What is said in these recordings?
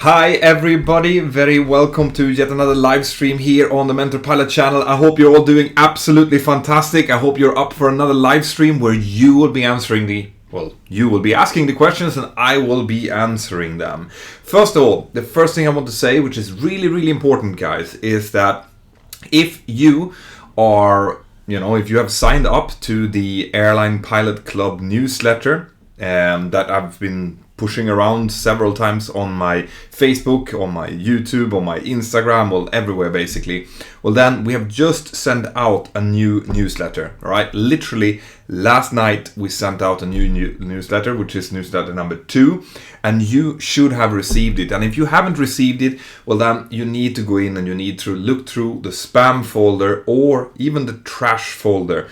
Hi everybody, very welcome to yet another live stream here on the Mentour Pilot channel. I hope you're all doing absolutely fantastic. I hope you're up for another live stream where you will be answering you will be asking the questions and I will be answering them. First of all, the first thing I want to say, which is really important, guys, is that if you are, if you have signed up to the Airline Pilot Club newsletter that I've been pushing around several times on my Facebook, on my YouTube, on my Instagram, well, everywhere basically. Well, then we have just sent out a new newsletter, all right? Literally last night we sent out a new newsletter, which is newsletter number 2, and you should have received it. And if you haven't received it, well, then you need to go in and you need to look through the spam folder or even the trash folder.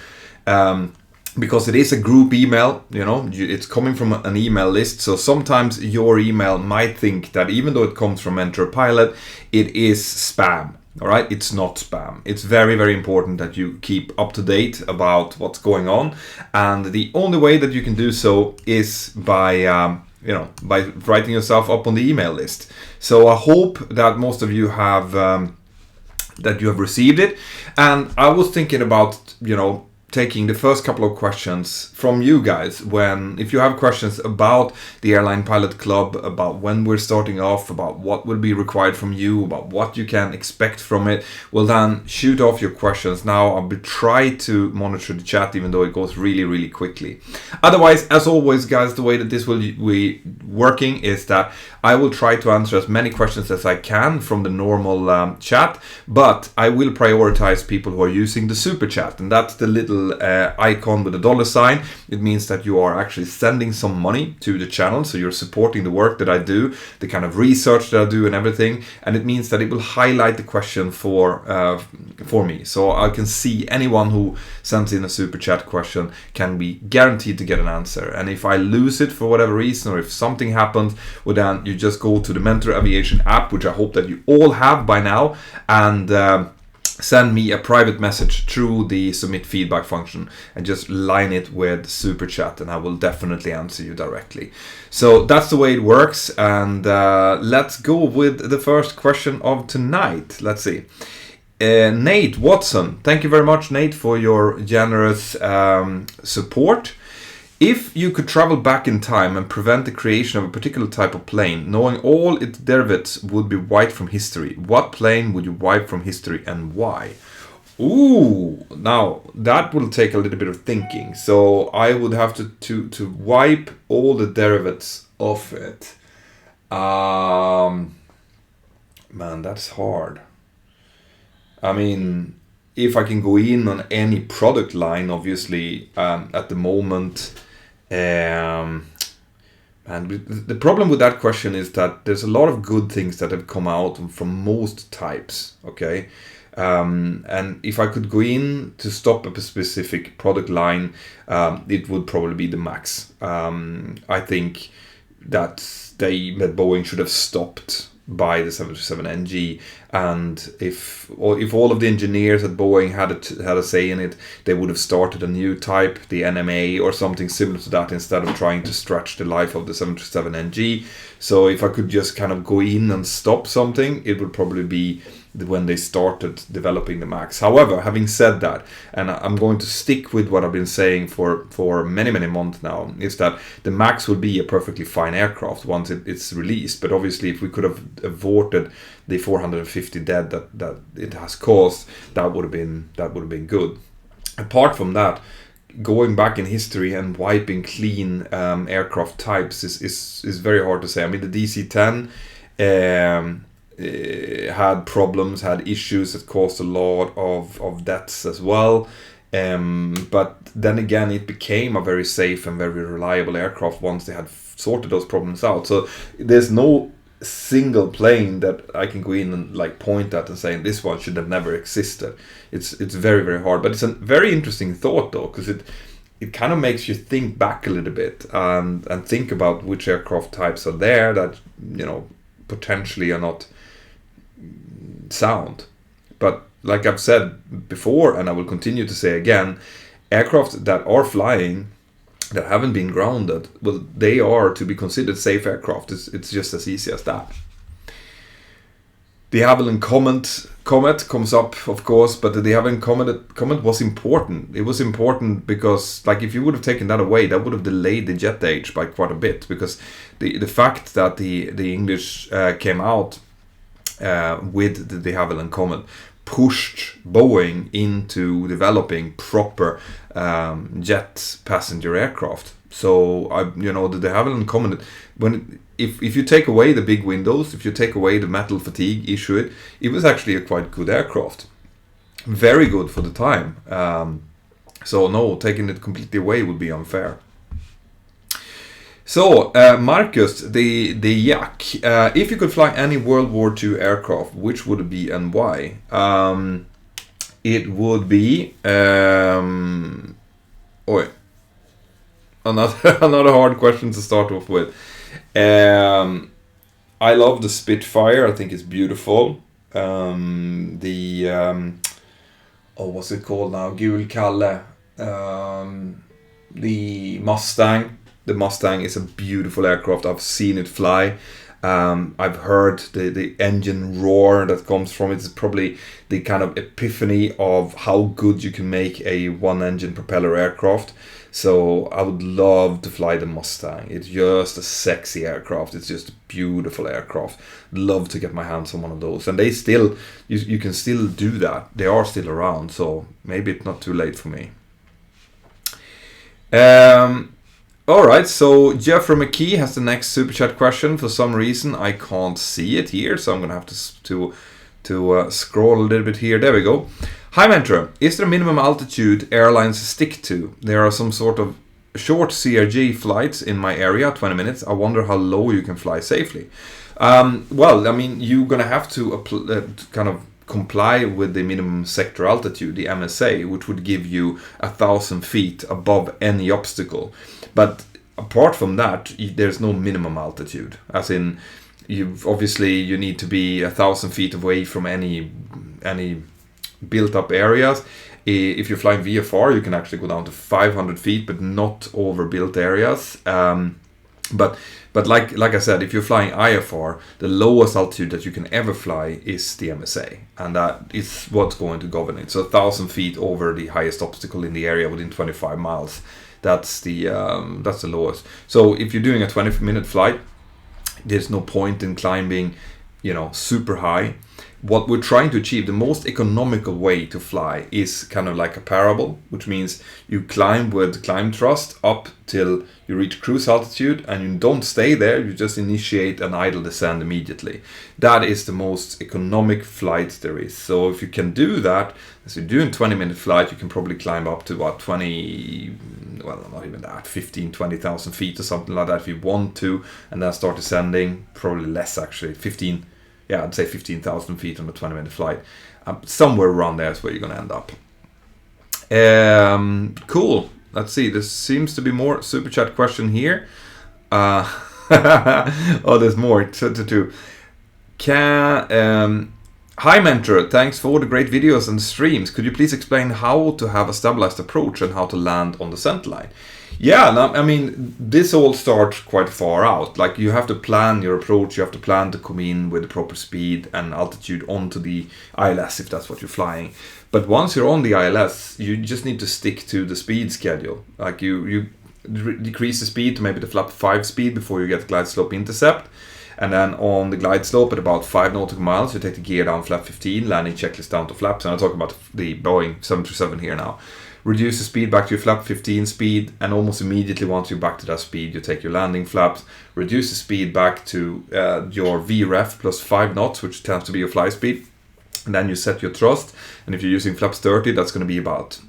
Because it is a group email, it's coming from an email list. So sometimes your email might think that even though it comes from Mentour Pilot, it is spam. All right, it's not spam. It's very important that you keep up to date about what's going on. And the only way that you can do so is by by writing yourself up on the email list. So I hope that most of you have received it. And I was thinking about, taking the first couple of questions from you guys. If you have questions about the Airline Pilot Club, about when we're starting off, about what will be required from you, about what you can expect from it, well then shoot off your questions now. I'll try to monitor the chat even though it goes really quickly. Otherwise, as always, guys, the way that this will be working is that I will try to answer as many questions as I can from the normal chat, but I will prioritize people who are using the super chat, and that's the little icon with the $sign. It means that you are actually sending some money to the channel, so you're supporting the work that I do, the kind of research that I do and everything, and it means that it will highlight the question for me, so I can see anyone who sends in a super chat question can be guaranteed to get an answer. And if I lose it for whatever reason, or if something happens, well then you just go to the Mentour Aviation app, which I hope that you all have by now, and send me a private message through the submit feedback function and just line it with super chat, and I will definitely answer you directly. So that's the way it works, and let's go with the first question of tonight. Let's see. Nate Watson, thank you very much, Nate, for your generous support. If you could travel back in time and prevent the creation of a particular type of plane, knowing all its derivatives would be wiped from history, what plane would you wipe from history and why? Ooh, now that will take a little bit of thinking. So I would have to wipe all the derivatives of it. Man, that's hard. I mean, if I can go in on any product line, obviously, at the moment. And the problem with that question is that there's a lot of good things that have come out from most types, okay? And if I could go in to stop a specific product line, it would probably be the Max. I think that Boeing should have stopped by the 737NG, and if all of the engineers at Boeing had a say in it, they would have started a new type, the NMA or something similar to that, instead of trying to stretch the life of the 737NG. So if I could just kind of go in and stop something, it would probably be when they started developing the Max. However, having said that, and I'm going to stick with what I've been saying for many months now, is that the Max will be a perfectly fine aircraft once it's released. But obviously, if we could have avoided the 450 dead that it has caused, that would have been good. Apart from that, going back in history and wiping clean aircraft types is very hard to say. I mean, the DC-10 had problems, had issues that caused a lot of deaths as well. But then again, it became a very safe and very reliable aircraft once they had sorted those problems out. So there's no single plane that I can go in and like point at and say this one should have never existed. It's very hard, but it's a very interesting thought though, because it kind of makes you think back a little bit and think about which aircraft types are there that potentially are not sound. But like I've said before, and I will continue to say again, aircraft that are flying that haven't been grounded, well, they are to be considered safe aircraft. It's just as easy as that. de Havilland Comet comes up, of course, but the de Havilland Comet was important. It was important because, like, if you would have taken that away, that would have delayed the jet age by quite a bit, because the fact that the English came out with the de Havilland Comet pushed Boeing into developing proper jet passenger aircraft. So the de Havilland Comet, if you take away the big windows, if you take away the metal fatigue issue, it was actually a quite good aircraft, very good for the time. So no, taking it completely away would be unfair. So, Marcus, the Yak, if you could fly any World War II aircraft, which would it be and why? It would be... another hard question to start off with. I love the Spitfire. I think it's beautiful. What's it called now? Gul Kalle. The Mustang. The Mustang is a beautiful aircraft. I've seen it fly. I've heard the engine roar that comes from it. It's probably the kind of epiphany of how good you can make a one-engine propeller aircraft. So I would love to fly the Mustang. It's just a sexy aircraft. It's just a beautiful aircraft. Love to get my hands on one of those. And they still, you can still do that. They are still around. So maybe it's not too late for me. Alright, so Jeffrey McKee has the next super chat question. For some reason I can't see it here, so I'm gonna have to scroll a little bit here. There we go. Hi Mentor, is there a minimum altitude airlines stick to? There are some sort of short CRJ flights in my area, 20 minutes. I wonder how low you can fly safely. Well, I mean, you're gonna have to kind of comply with the minimum sector altitude, the MSA, which would give you 1,000 feet above any obstacle. But apart from that, there's no minimum altitude. As in, you need to be 1,000 feet away from any built-up areas. If you're flying VFR, you can actually go down to 500 feet, but not over built areas. But like I said, if you're flying IFR, the lowest altitude that you can ever fly is the MSA, and that is what's going to govern it. So 1,000 feet over the highest obstacle in the area within 25 miles. That's the lowest. So if you're doing a 20-minute flight, there's no point in climbing, super high. What we're trying to achieve, the most economical way to fly is kind of like a parabol, which means you climb with climb thrust up till you reach cruise altitude, and you don't stay there, you just initiate an idle descent immediately. That is the most economic flight there is. So if you can do that, as you're doing 20-minute flight, you can probably climb up to about 20,000 feet or something like that if you want to, and then start descending, probably less actually, I'd say 15,000 feet on a 20-minute flight. Somewhere around there is where you're going to end up. Cool. Let's see. There seems to be more super chat question here. There's more. Hi Mentor, thanks for all the great videos and streams. Could you please explain how to have a stabilized approach and how to land on the center line? Yeah, I mean, this all starts quite far out. Like, you have to plan your approach, you have to plan to come in with the proper speed and altitude onto the ILS if that's what you're flying. But once you're on the ILS, you just need to stick to the speed schedule. Like, you decrease the speed to maybe the flap 5 speed before you get glide slope intercept. And then on the glide slope at about 5 nautical miles, you take the gear down flap 15, landing checklist down to flaps. And I'm talking about the Boeing 737 here now. Reduce the speed back to your flap 15 speed, and almost immediately once you're back to that speed, you take your landing flaps, reduce the speed back to your VREF plus 5 knots, which tends to be your fly speed. And then you set your thrust. And if you're using flaps 30, that's going to be about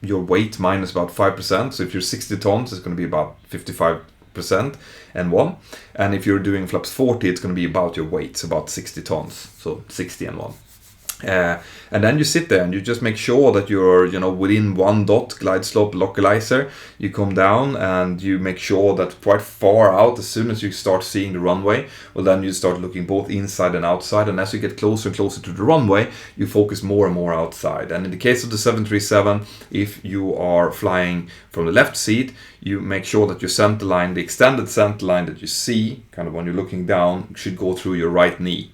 your weight minus about 5%. So if you're 60 tons, it's going to be about 55% N1. And if you're doing flaps 40, it's going to be about your weight, so about 60 tons. So 60 N1. And then you sit there and you just make sure that you're within 1 dot glide slope localizer. You come down and you make sure that quite far out, as soon as you start seeing the runway, well, then you start looking both inside and outside, and as you get closer and closer to the runway, you focus more and more outside. And in the case of the 737, if you are flying from the left seat, you make sure that your center line, the extended center line that you see kind of when you're looking down, should go through your right knee.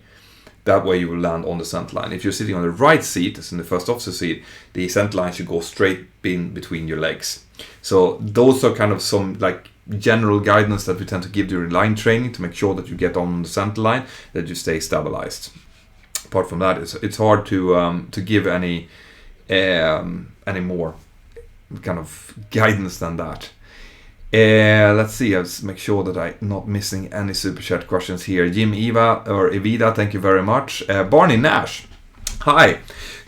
That way you will land on the center line. If you're sitting on the right seat, as in the first officer seat, the center line should go straight in between your legs. So those are kind of some like general guidance that we tend to give during line training to make sure that you get on the center line, that you stay stabilized. Apart from that, it's hard to give any more kind of guidance than that. Let's see, I'll just make sure that I'm not missing any super chat questions here. Jim Evida, thank you very much. Barney Nash, hi.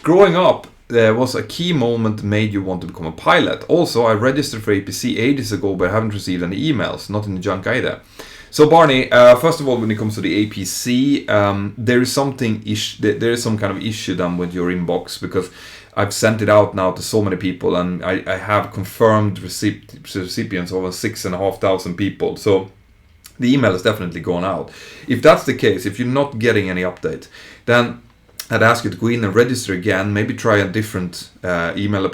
Growing up, there was a key moment made you want to become a pilot. Also, I registered for APC ages ago, but I haven't received any emails, not in the junk either. So Barney, first of all, when it comes to the APC, there is some kind of issue done with your inbox, because I've sent it out now to so many people, and I have confirmed recipients over 6,500 people. So the email has definitely gone out. If that's the case, if you're not getting any update, then I'd ask you to go in and register again. Maybe try a different email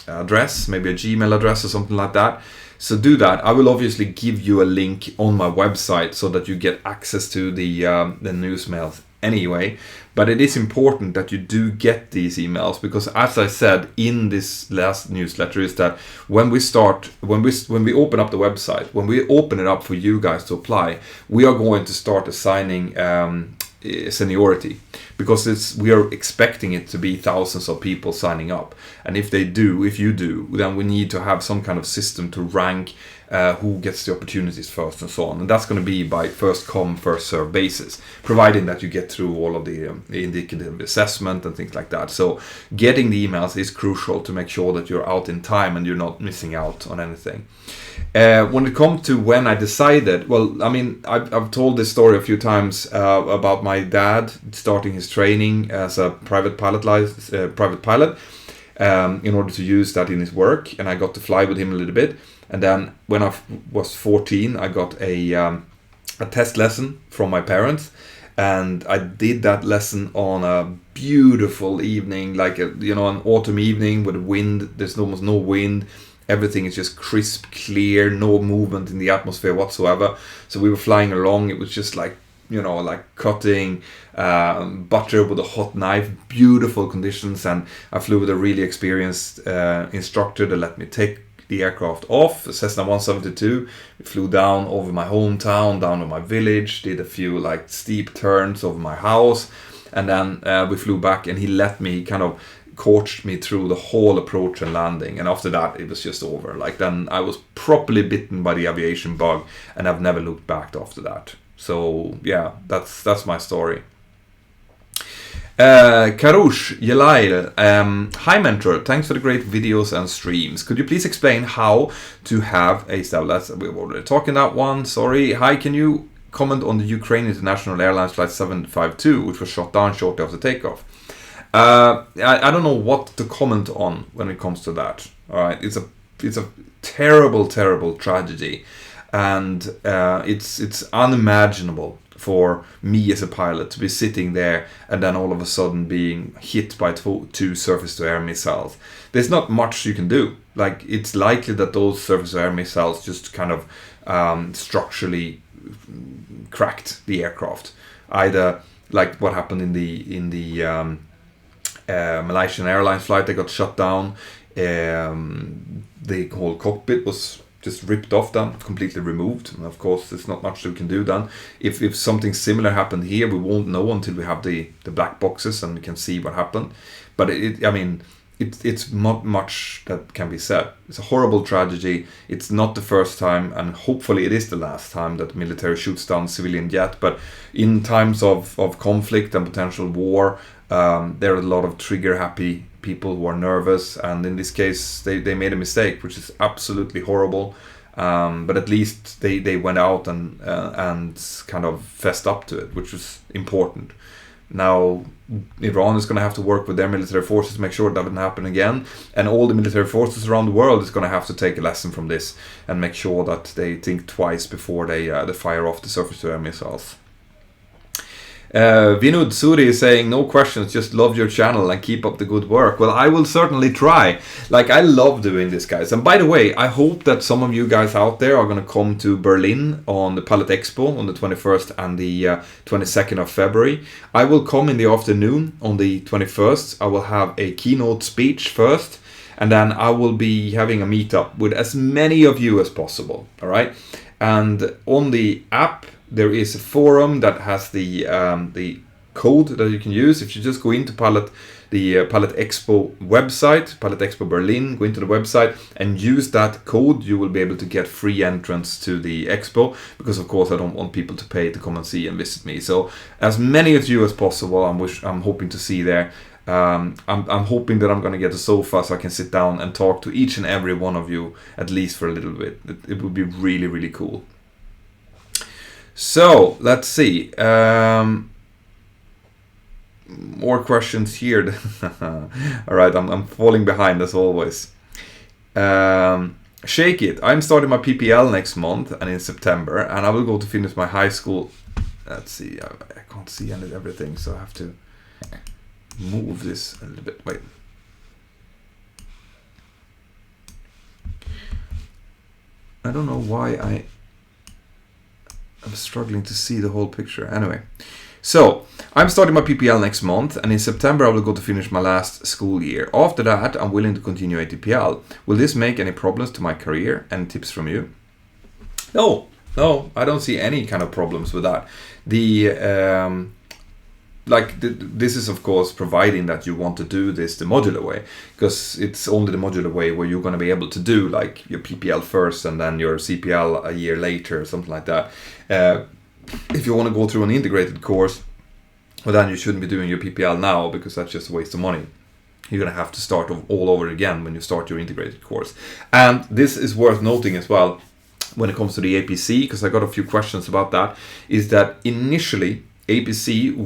address, maybe a Gmail address or something like that. So do that. I will obviously give you a link on my website so that you get access to the news mails anyway. But it is important that you do get these emails, because as I said in this last newsletter, is that when we open up the website, when we open it up for you guys to apply, we are going to start assigning seniority, because we are expecting it to be thousands of people signing up, and if you do, then we need to have some kind of system to rank who gets the opportunities first and so on, and that's going to be by first come first serve basis, providing that you get through all of the indicative assessment and things like that. So getting the emails is crucial to make sure that you're out in time and you're not missing out on anything. When it comes to when I decided, well, I mean, I've told this story a few times about my dad starting his training as a private pilot in order to use that in his work, and I got to fly with him a little bit. And then when I was 14, I got a test lesson from my parents, and I did that lesson on a beautiful evening, like an autumn evening with wind. There's almost no wind. Everything is just crisp, clear, no movement in the atmosphere whatsoever. So we were flying along. It was just like cutting butter with a hot knife, beautiful conditions. And I flew with a really experienced instructor that let me take the aircraft off, Cessna 172. We flew down over my hometown, down to my village, did a few steep turns over my house, and then we flew back, and he kind of coached me through the whole approach and landing, and after that it was just over. Then I was properly bitten by the aviation bug, and I've never looked back after that. So yeah, that's my story. Karush Yelail, hi Mentor, thanks for the great videos and streams. Could you please explain how to have a stabilizer? We've already talked that one, sorry. Hi, can you comment on the Ukraine International Airlines Flight 752, which was shot down shortly after takeoff? I don't know what to comment on when it comes to that. All right, it's a terrible tragedy, and it's unimaginable for me as a pilot to be sitting there and then all of a sudden being hit by two surface-to-air missiles. There's not much you can do. It's likely that those surface-to-air missiles just kind of structurally cracked the aircraft. Either like what happened in the Malaysian Airlines flight that got shut down. The whole cockpit was just ripped off then, completely removed. And of course, there's not much we can do then. If something similar happened here, we won't know until we have the black boxes and we can see what happened. But it's not much that can be said. It's a horrible tragedy. It's not the first time, and hopefully it is the last time that the military shoots down civilian jet. But in times of conflict and potential war, there are a lot of trigger-happy people who are nervous, and in this case they made a mistake, which is absolutely horrible, but at least they went out and kind of fessed up to it, which was important. Now Iran is going to have to work with their military forces to make sure it doesn't happen again, and all the military forces around the world is going to have to take a lesson from this and make sure that they think twice before they fire off the surface-to-air missiles. Vinud Suri is saying, no questions, just love your channel and keep up the good work. Well, I will certainly try. Like, I love doing this, guys. And by the way, I hope that some of you guys out there are going to come to Berlin on the Pilot Expo on the 21st and the 22nd of February. I will come in the afternoon on the 21st. I will have a keynote speech first, and then I will be having a meetup with as many of you as possible. All right. And on the app, there is a forum that has the code that you can use. If you just go into Pilot Expo website, Pilot Expo Berlin, go into the website and use that code, you will be able to get free entrance to the expo, because of course I don't want people to pay to come and see and visit me. So as many of you as possible, I'm hoping to see there. I'm hoping that I'm going to get a sofa so I can sit down and talk to each and every one of you at least for a little bit. It would be really, really cool. So let's see. More questions here. All right, I'm falling behind as always. Shake it. I'm starting my PPL next month and in September, and I will go to finish my high school. Let's see. I can't see everything, so I have to move this a little bit. Wait. I don't know why I'm struggling to see the whole picture. Anyway, so I'm starting my PPL next month, and in September I will go to finish my last school year. After that, I'm willing to continue ATPL. Will this make any problems to my career? Any tips from you? No, I don't see any kind of problems with that. This is of course providing that you want to do this the modular way, because it's only the modular way where you're going to be able to do like your PPL first and then your CPL a year later, something like that. If you want to go through an integrated course, well, then you shouldn't be doing your PPL now, because that's just a waste of money. You're going to have to start all over again when you start your integrated course. And this is worth noting as well when it comes to the APC, because I got a few questions about that, is that initially APC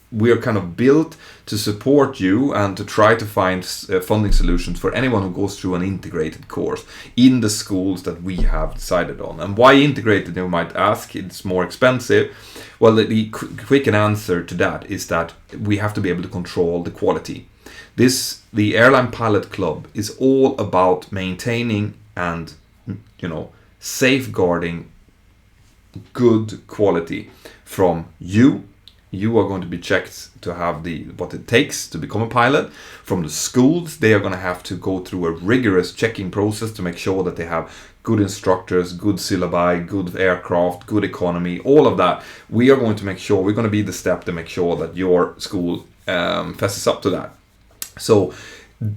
we are kind of built to support you and to try to find funding solutions for anyone who goes through an integrated course in the schools that we have decided on. And why integrated, you might ask? It's more expensive. Well, the quick answer to that is that we have to be able to control the quality. The Airline Pilot Club is all about maintaining and, safeguarding good quality from you. You are going to be checked to have what it takes to become a pilot. From the schools, they are going to have to go through a rigorous checking process to make sure that they have good instructors, good syllabi, good aircraft, good economy, all of that. We are going to make sure, we're going to be the step to make sure that your school fesses up to that. So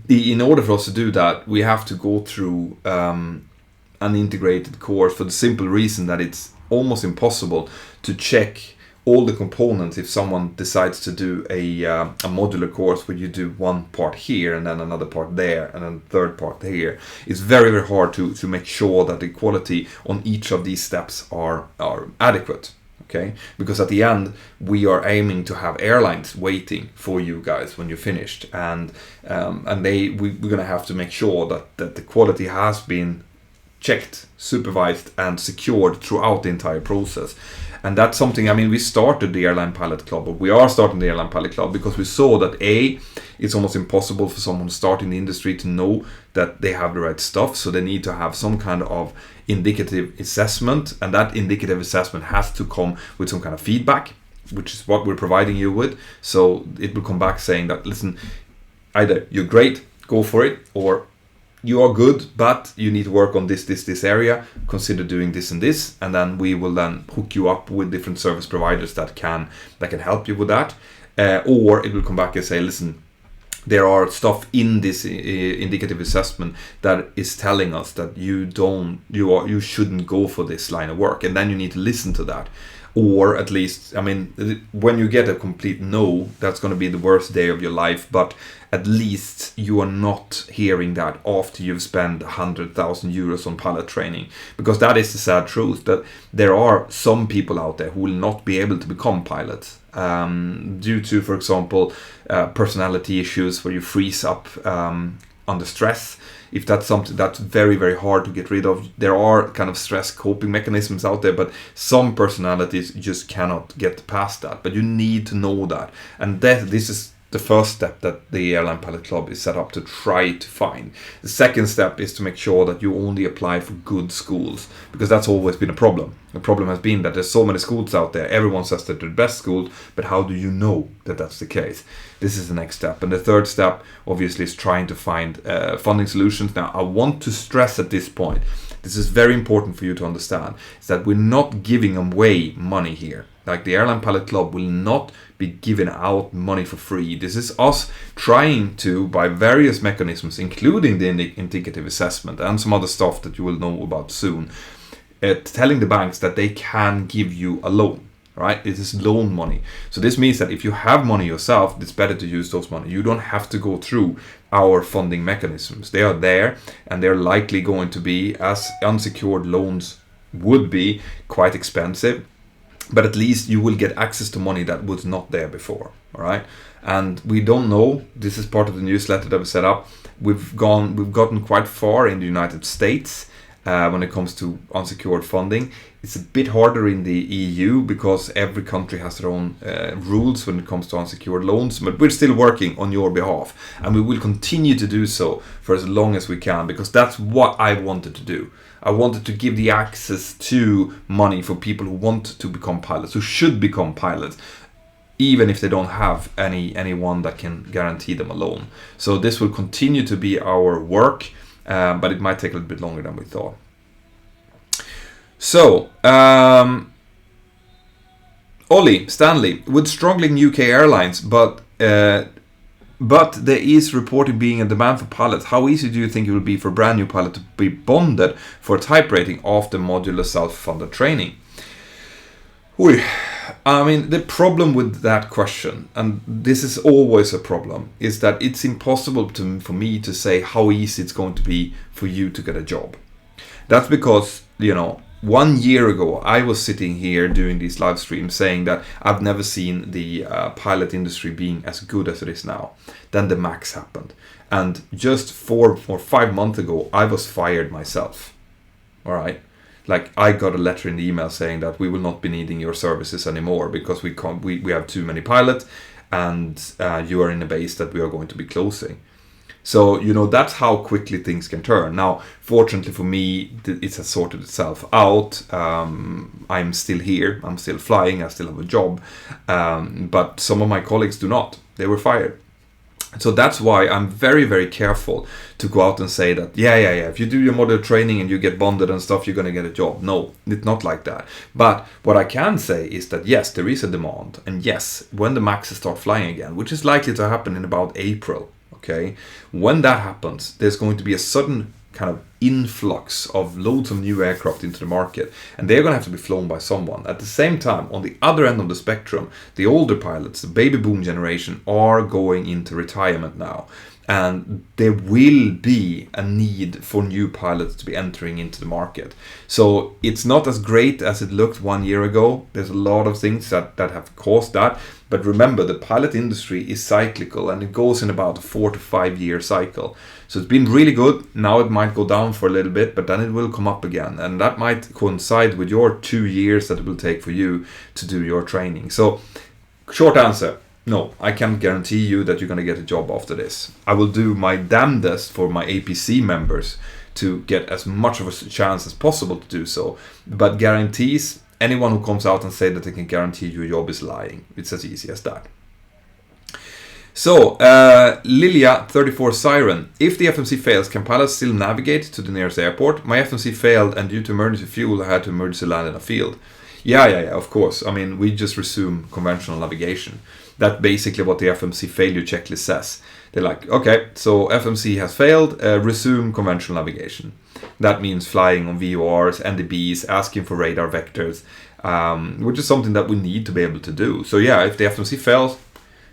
in order for us to do that, we have to go through an integrated course, for the simple reason that it's almost impossible to check all the components if someone decides to do a modular course where you do one part here and then another part there and then third part here. It's very, very hard to make sure that the quality on each of these steps are adequate. Okay, because at the end we are aiming to have airlines waiting for you guys when you're finished, and we're gonna have to make sure that the quality has been checked, supervised, and secured throughout the entire process. And that's something, we started the Airline Pilot Club, or we are starting the Airline Pilot Club, because we saw that it's almost impossible for someone starting the industry to know that they have the right stuff. So they need to have some kind of indicative assessment, and that indicative assessment has to come with some kind of feedback, which is what we're providing you with. So it will come back saying that, listen, either you're great, go for it, or you are good, but you need to work on this area, consider doing this and this, and then we will then hook you up with different service providers that can help you with that. Or it will come back and say, listen, there are stuff in this indicative assessment that is telling us that you shouldn't go for this line of work, and then you need to listen to that. Or at least, when you get a complete no, that's going to be the worst day of your life, but at least you are not hearing that after you've spent 100,000 euros on pilot training. Because that is the sad truth, that there are some people out there who will not be able to become pilots due to, for example, personality issues where you freeze up under stress. If that's something that's very, very hard to get rid of, there are kind of stress coping mechanisms out there, but some personalities just cannot get past that. But you need to know that. And this is the first step that the Airline Pilot Club is set up to try to find. The second step is to make sure that you only apply for good schools, because that's always been a problem. The problem has been that there's so many schools out there. Everyone says that they're the best schools, but how do you know that that's the case? This is the next step. And the third step, obviously, is trying to find funding solutions. Now, I want to stress at this point, this is very important for you to understand, is that we're not giving away money here. Like, the Airline Pilot Club will not be giving out money for free. This is us trying to, by various mechanisms, including the indicative assessment and some other stuff that you will know about soon, telling the banks that they can give you a loan. Right? It is loan money. So this means that if you have money yourself, it's better to use those money. You don't have to go through our funding mechanisms. They are there, and they're likely going to be, as unsecured loans would be, quite expensive. But at least you will get access to money that was not there before. All right? And we don't know. This is part of the newsletter that we set up. We've gotten quite far in the United States when it comes to unsecured funding. It's a bit harder in the EU because every country has their own rules when it comes to unsecured loans, but we're still working on your behalf, and we will continue to do so for as long as we can, because that's what I wanted to do. I wanted to give the access to money for people who want to become pilots, who should become pilots, even if they don't have anyone that can guarantee them a loan. So this will continue to be our work, but it might take a little bit longer than we thought. So, Ollie Stanley, with struggling UK airlines, but there is reporting being a demand for pilots. How easy do you think it will be for a brand new pilot to be bonded for a type rating after modular self-funded training? I mean, the problem with that question, and this is always a problem, is that it's impossible for me to say how easy it's going to be for you to get a job. That's because, 1 year ago, I was sitting here doing these live streams saying that I've never seen the pilot industry being as good as it is now. Then the MAX happened. And just 4 or 5 months ago, I was fired myself. All right. Like, I got a letter in the email saying that we will not be needing your services anymore because we have too many pilots, and you are in a base that we are going to be closing. So, that's how quickly things can turn. Now, fortunately for me, it has sorted itself out. I'm still here. I'm still flying. I still have a job. But some of my colleagues do not. They were fired. So that's why I'm very, very careful to go out and say that, yeah, if you do your modular training and you get bonded and stuff, you're going to get a job. No, it's not like that. But what I can say is that, yes, there is a demand. And yes, when the MAXes start flying again, which is likely to happen in about April, okay, when that happens, there's going to be a sudden kind of influx of loads of new aircraft into the market, and they're going to have to be flown by someone. At the same time, on the other end of the spectrum, the older pilots, the baby boom generation, are going into retirement now, and there will be a need for new pilots to be entering into the market. So it's not as great as it looked 1 year ago. There's a lot of things that have caused that. But remember, the pilot industry is cyclical, and it goes in about a 4 to 5 year cycle. So it's been really good. Now it might go down for a little bit, but then it will come up again. And that might coincide with your 2 years that it will take for you to do your training. So, short answer, no, I can't guarantee you that you're going to get a job after this. I will do my damnedest for my APC members to get as much of a chance as possible to do so. But guarantees, anyone who comes out and say that they can guarantee you a job is lying. It's as easy as that. So, Lilia 34 Siren. If the FMC fails, can pilots still navigate to the nearest airport? My FMC failed, and due to emergency fuel, I had to emergency land in a field. Yeah, of course. I mean, we just resume conventional navigation. That's basically what the FMC failure checklist says. They're like, okay, so FMC has failed, resume conventional navigation. That means flying on VORs, NDBs, asking for radar vectors, which is something that we need to be able to do. So yeah, if the FMC fails,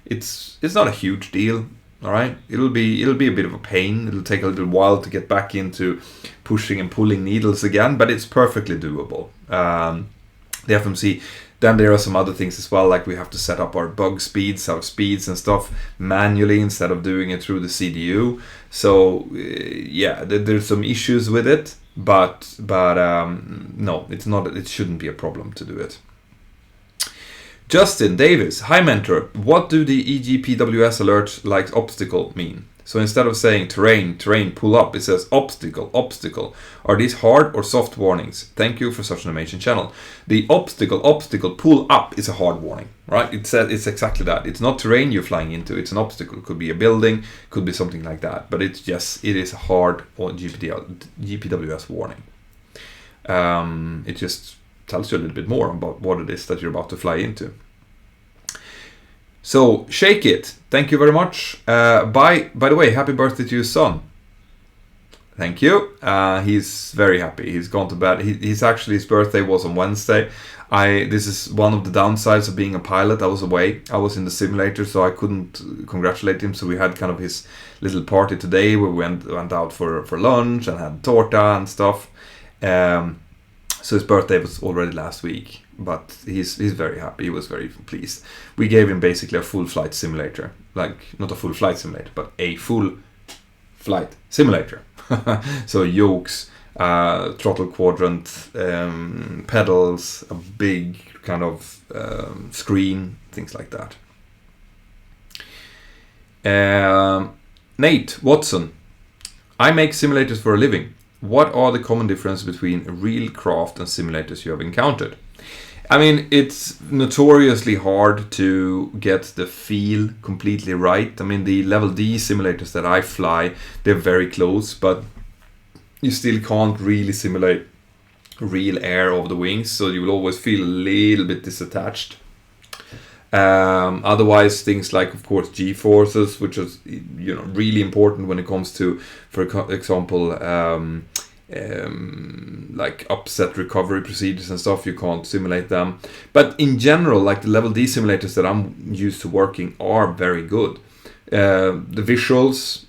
it's not a huge deal. All right, it'll be a bit of a pain. It'll take a little while to get back into pushing and pulling needles again, but it's perfectly doable. The FMC Then there are some other things as well, like we have to set up our bug speeds, our speeds and stuff manually instead of doing it through the CDU. So yeah, there's some issues with it, but no, it's not. It shouldn't be a problem to do it. Justin Davis, hi Mentor. What do the EGPWS alert like obstacle mean? So instead of saying terrain, pull up, it says obstacle. Are these hard or soft warnings? Thank you for such an amazing channel. The obstacle, pull up is a hard warning, right? It says it's exactly that. It's not terrain you're flying into, it's an obstacle. It could be a building, could be something like that. But it is a hard or GPWS warning. It just tells you a little bit more about what it is that you're about to fly into. So, Shake It, thank you very much. By the way, happy birthday to your son. Thank you. He's very happy. He's gone to bed. He's actually, his birthday was on Wednesday. This is one of the downsides of being a pilot. I was away. I was in the simulator, so I couldn't congratulate him. So we had kind of his little party today where we went out for lunch and had torta and stuff. So his birthday was already last week, but he's very happy. He was very pleased. We gave him basically a full flight simulator, like not a full flight simulator, but a full flight simulator. So yokes, throttle quadrant, pedals, a big kind of screen, things like that. Nate Watson, I make simulators for a living. What are the common differences between real craft and simulators you have encountered? I mean, it's notoriously hard to get the feel completely right. I mean, the level D simulators that I fly, they're very close, but you still can't really simulate real air over the wings, so you will always feel a little bit disattached. Otherwise, things like, of course, G-forces, which is really important when it comes to, for example, like upset recovery procedures and stuff. You can't simulate them, but in general, like the level D simulators that I'm used to working are very good. The visuals,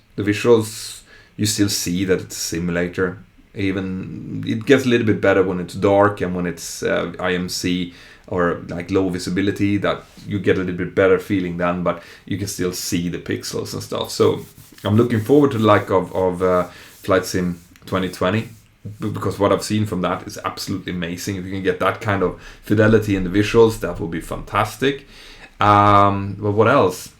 you still see that it's a simulator. Even it gets a little bit better when it's dark and when it's IMC or like low visibility, that you get a little bit better feeling then, but you can still see the pixels and stuff. So I'm looking forward to the like of Flight Sim 2020, because what I've seen from that is absolutely amazing. If you can get that kind of fidelity in the visuals, that will be fantastic. But what else?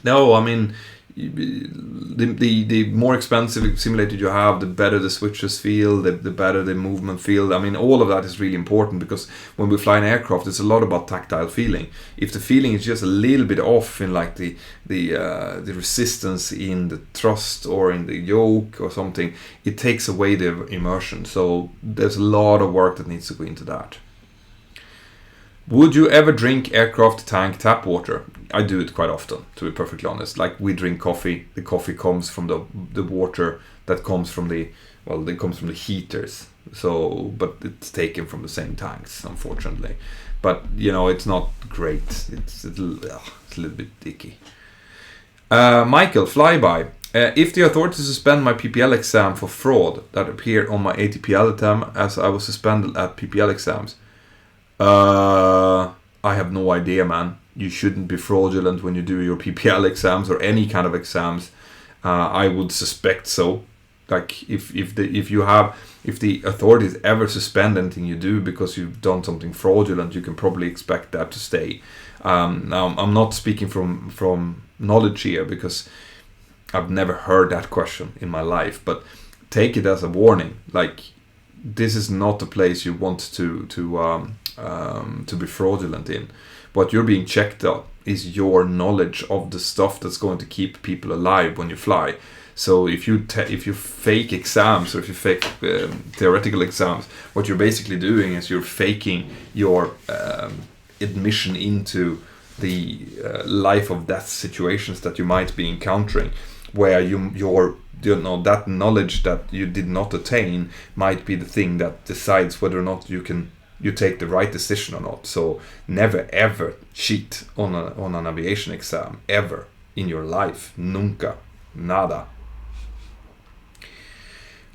No, I mean, the more expensive simulator you have, the better the switches feel, the better the movement feel. I mean, all of that is really important, because when we fly an aircraft, it's a lot about tactile feeling. If the feeling is just a little bit off in like the resistance in the thrust or in the yoke or something, it takes away the immersion. So there's a lot of work that needs to go into that. Would you ever drink aircraft tank tap water? I do it quite often, to be perfectly honest. Like, we drink coffee. The coffee comes from the water that comes from the heaters. So, but it's taken from the same tanks, unfortunately. But it's not great. It's a little bit icky. Michael Flyby. If the authorities suspend my PPL exam for fraud that appeared on my ATPL attempt, as I was suspended at PPL exams. I have no idea, man. You shouldn't be fraudulent when you do your PPL exams or any kind of exams. I would suspect so. Like, if the authorities ever suspend anything you do because you've done something fraudulent, you can probably expect that to stay. Now, I'm not speaking from knowledge here, because I've never heard that question in my life. But take it as a warning. Like, this is not a place you want to be fraudulent in. What you're being checked out is your knowledge of the stuff that's going to keep people alive when you fly. So if you fake exams, or if you fake theoretical exams, what you're basically doing is you're faking your admission into the life or death situations that you might be encountering, where that knowledge that you did not attain might be the thing that decides whether or not you take the right decision or not. So never ever cheat on an aviation exam, ever in your life. Nunca. Nada.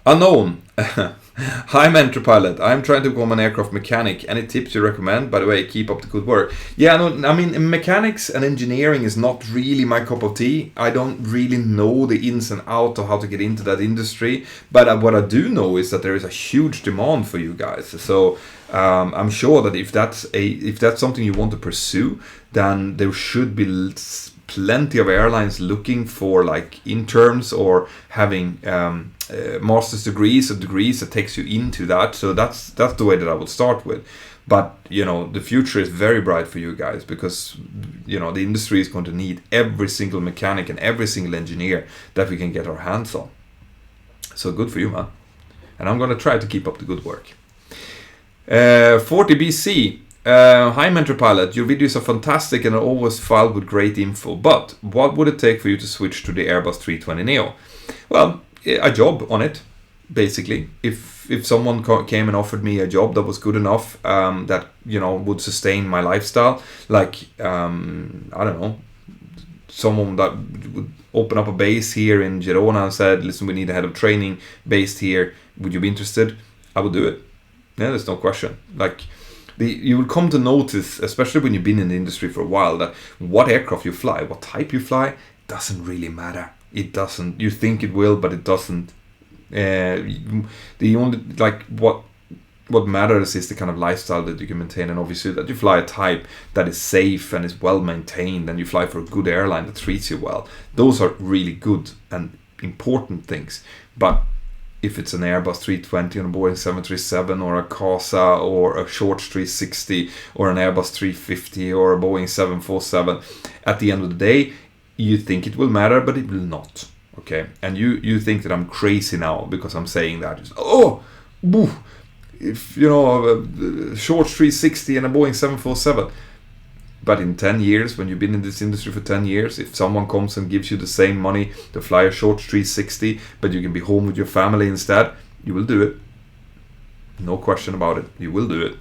Unknown. Hi, Mentour Pilot. I'm trying to become an aircraft mechanic. Any tips you recommend? By the way, keep up the good work. Yeah, no, I mean, mechanics and engineering is not really my cup of tea. I don't really know the ins and outs of how to get into that industry. But what I do know is that there is a huge demand for you guys. So I'm sure that if that's something you want to pursue, then there should be plenty of airlines looking for like interns or having master's degrees or degrees that takes you into that. So that's the way that I would start with. But the future is very bright for you guys, because the industry is going to need every single mechanic and every single engineer that we can get our hands on. So good for you, man. And I'm going to try to keep up the good work. 40BC. Hi, Mentor Pilot. Your videos are fantastic and are always filed with great info. But what would it take for you to switch to the Airbus 320neo? Well, a job on it, basically. If someone came and offered me a job that was good enough, that would sustain my lifestyle, like I don't know, someone that would open up a base here in Girona and said, "Listen, we need a head of training based here. Would you be interested?" I would do it. Yeah, there's no question. Like. You will come to notice, especially when you've been in the industry for a while, that what aircraft you fly, what type you fly, doesn't really matter. It doesn't. You think it will, but it doesn't. The only what matters is the kind of lifestyle that you can maintain, and obviously that you fly a type that is safe and is well maintained, and you fly for a good airline that treats you well. Those are really good and important things. But if it's an Airbus 320 on a Boeing 737 or a CASA or a Short 360 or an Airbus 350 or a Boeing 747, at the end of the day, you think it will matter, but it will not. Okay, and you think that I'm crazy now because I'm saying that. If a Short 360 and a Boeing 747. But in 10 years, when you've been in this industry for 10 years, if someone comes and gives you the same money to fly a Short 360, but you can be home with your family instead, you will do it. No question about it. You will do it.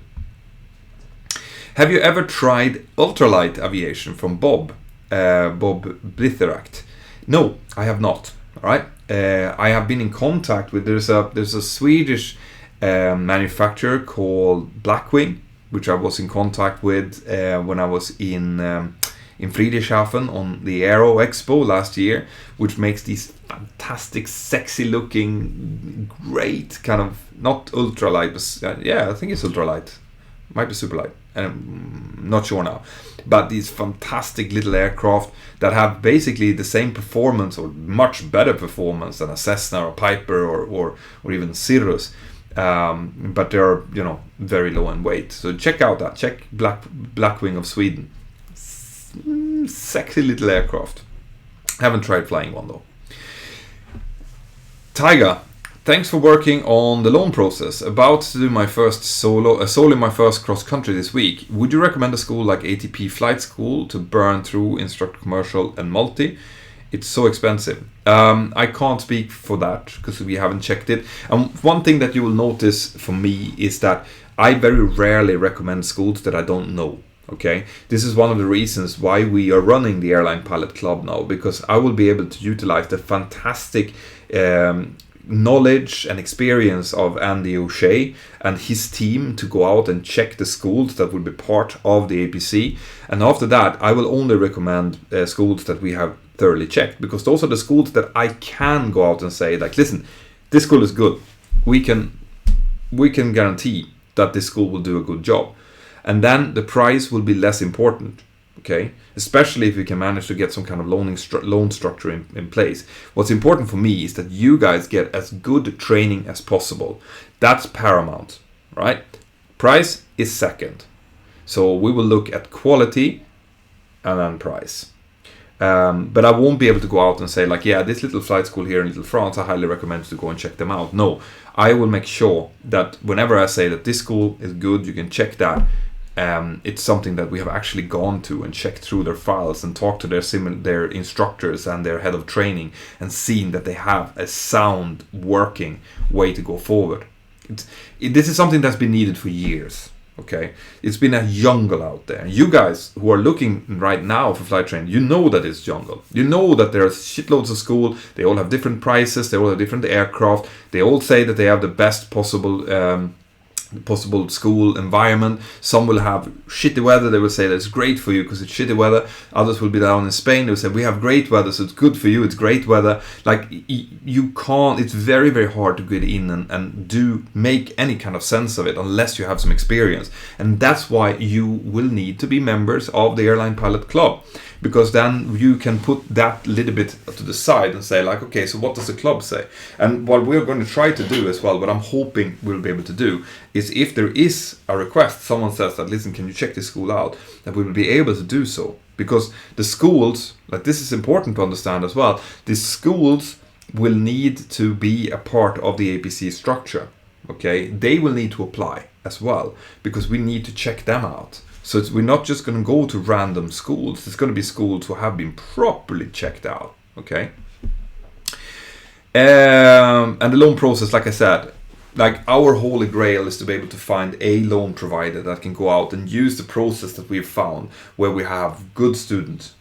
Have you ever tried ultralight aviation from Bob Blitheract? No, I have not. All right. I have been in contact with, there's a Swedish manufacturer called Blackwing, which I was in contact with when I was in Friedrichshafen on the Aero Expo last year, which makes these fantastic, sexy-looking, great kind of, not ultralight, but I think it's ultralight, might be superlight, I'm not sure now, but these fantastic little aircraft that have basically the same performance or much better performance than a Cessna or a Piper or even Cirrus. But they're very low in weight. So check out that. Check Blackwing of Sweden. Sexy little aircraft. Haven't tried flying one though. Tiger, thanks for working on the loan process. About to do my first solo my first cross country this week. Would you recommend a school like ATP Flight School to burn through Instructor Commercial and Multi? It's so expensive. I can't speak for that because we haven't checked it. And one thing that you will notice for me is that I very rarely recommend schools that I don't know. Okay, this is one of the reasons why we are running the Airline Pilot Club now, because I will be able to utilize the fantastic knowledge and experience of Andy O'Shea and his team to go out and check the schools that will be part of the APC. And after that, I will only recommend schools that we have thoroughly checked, because those are the schools that I can go out and say, like, listen, this school is good. We can guarantee that this school will do a good job. And then the price will be less important, okay? Especially if we can manage to get some kind of loan structure in place. What's important for me is that you guys get as good training as possible. That's paramount, right? Price is second. So we will look at quality and then price. But I won't be able to go out and say, like, yeah, this little flight school here in Little France, I highly recommend you to go and check them out. No, I will make sure that whenever I say that this school is good, you can check that. It's something that we have actually gone to and checked through their files and talked to their instructors and their head of training and seen that they have a sound working way to go forward. This is something that's been needed for years. Okay, it's been a jungle out there. You guys who are looking right now for flight training, you know that it's jungle. You know that there are shitloads of school. They all have different prices. They all have different aircraft. They all say that they have the best possible school environment. Some will have shitty weather. They will say that it's great for you because it's shitty weather. Others will be down in Spain. They will say we have great weather, so it's good for you. It's great weather. Like you can't. It's very, very hard to get in and do make any kind of sense of it unless you have some experience. And that's why you will need to be members of the Airline Pilot Club, because then you can put that little bit to the side and say like, okay, so what does the club say? And what we're going to try to do as well, what I'm hoping we'll be able to do, is if there is a request, someone says that, listen, can you check this school out, that we will be able to do so. Because the schools, like this is important to understand as well, the schools will need to be a part of the APC structure. Okay, they will need to apply as well, because we need to check them out. So we're not just going to go to random schools. It's going to be schools who have been properly checked out. Okay. And the loan process, like I said, like our holy grail is to be able to find a loan provider that can go out and use the process that we've found, where we have good students,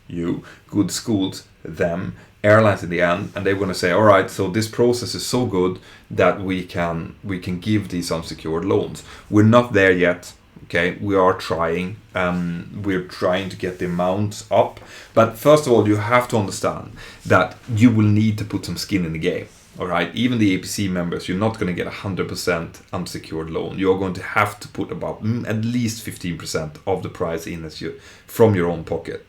good schools, them, airlines in the end, and they're going to say, all right, so this process is so good that we can give these unsecured loans. We're not there yet. Okay, we are trying. We're trying to get the amounts up, but first of all, you have to understand that you will need to put some skin in the game. All right, even the APC members, you're not going to get 100% unsecured loan. You're going to have to put about at least 15% of the price in from your own pocket,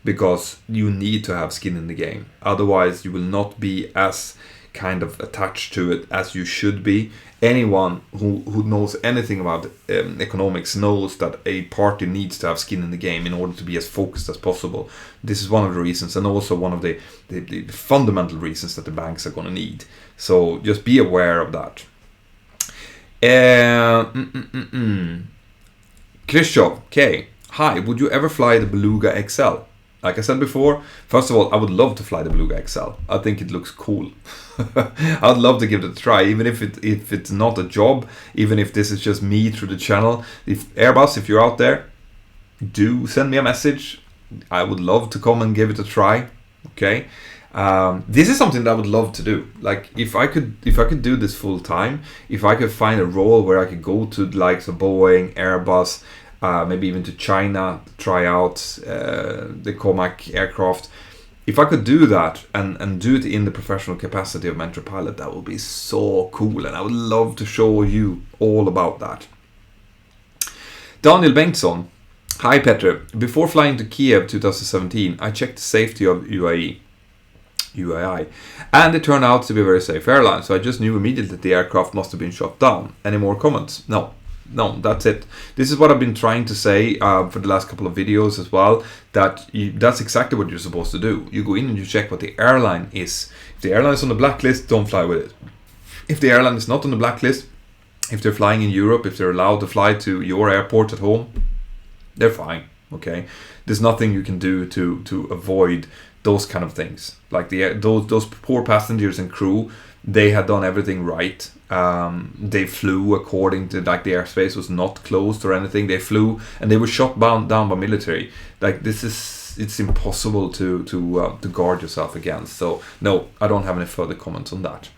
because you need to have skin in the game. Otherwise, you will not be as kind of attached to it as you should be. Anyone who knows anything about economics knows that a party needs to have skin in the game in order to be as focused as possible. This is one of the reasons, and also one of the fundamental reasons that the banks are going to need. So just be aware of that. Krzysztof, okay. Hi, would you ever fly the Beluga XL? Like I said before, first of all, I would love to fly the Beluga XL. I think it looks cool. I'd love to give it a try, even if it's not a job, even if this is just me through the channel. If Airbus, if you're out there, do send me a message. I would love to come and give it a try. Okay, this is something that I would love to do. Like if I could do this full time, if I could find a role where I could go to the likes of Boeing, Airbus, maybe even to China, try out the Comac aircraft. If I could do that and do it in the professional capacity of Mentour Pilot, that would be so cool, and I would love to show you all about that. Daniel Bengtsson. Hi Petter. Before flying to Kiev 2017, I checked the safety of UAI, and it turned out to be a very safe airline, so I just knew immediately that the aircraft must have been shot down. Any more comments? No, that's it. This is what I've been trying to say for the last couple of videos as well, that that's exactly what you're supposed to do. You go in and you check what the airline is. If the airline is on the blacklist, don't fly with it. If the airline is not on the blacklist, if they're flying in Europe, if they're allowed to fly to your airport at home, they're fine, okay? There's nothing you can do to avoid those kind of things. Like those poor passengers and crew, they had done everything right. They flew according to, like, the airspace was not closed or anything. They flew and they were shot down by military. Like it's impossible to guard yourself against. So no, I don't have any further comments on that.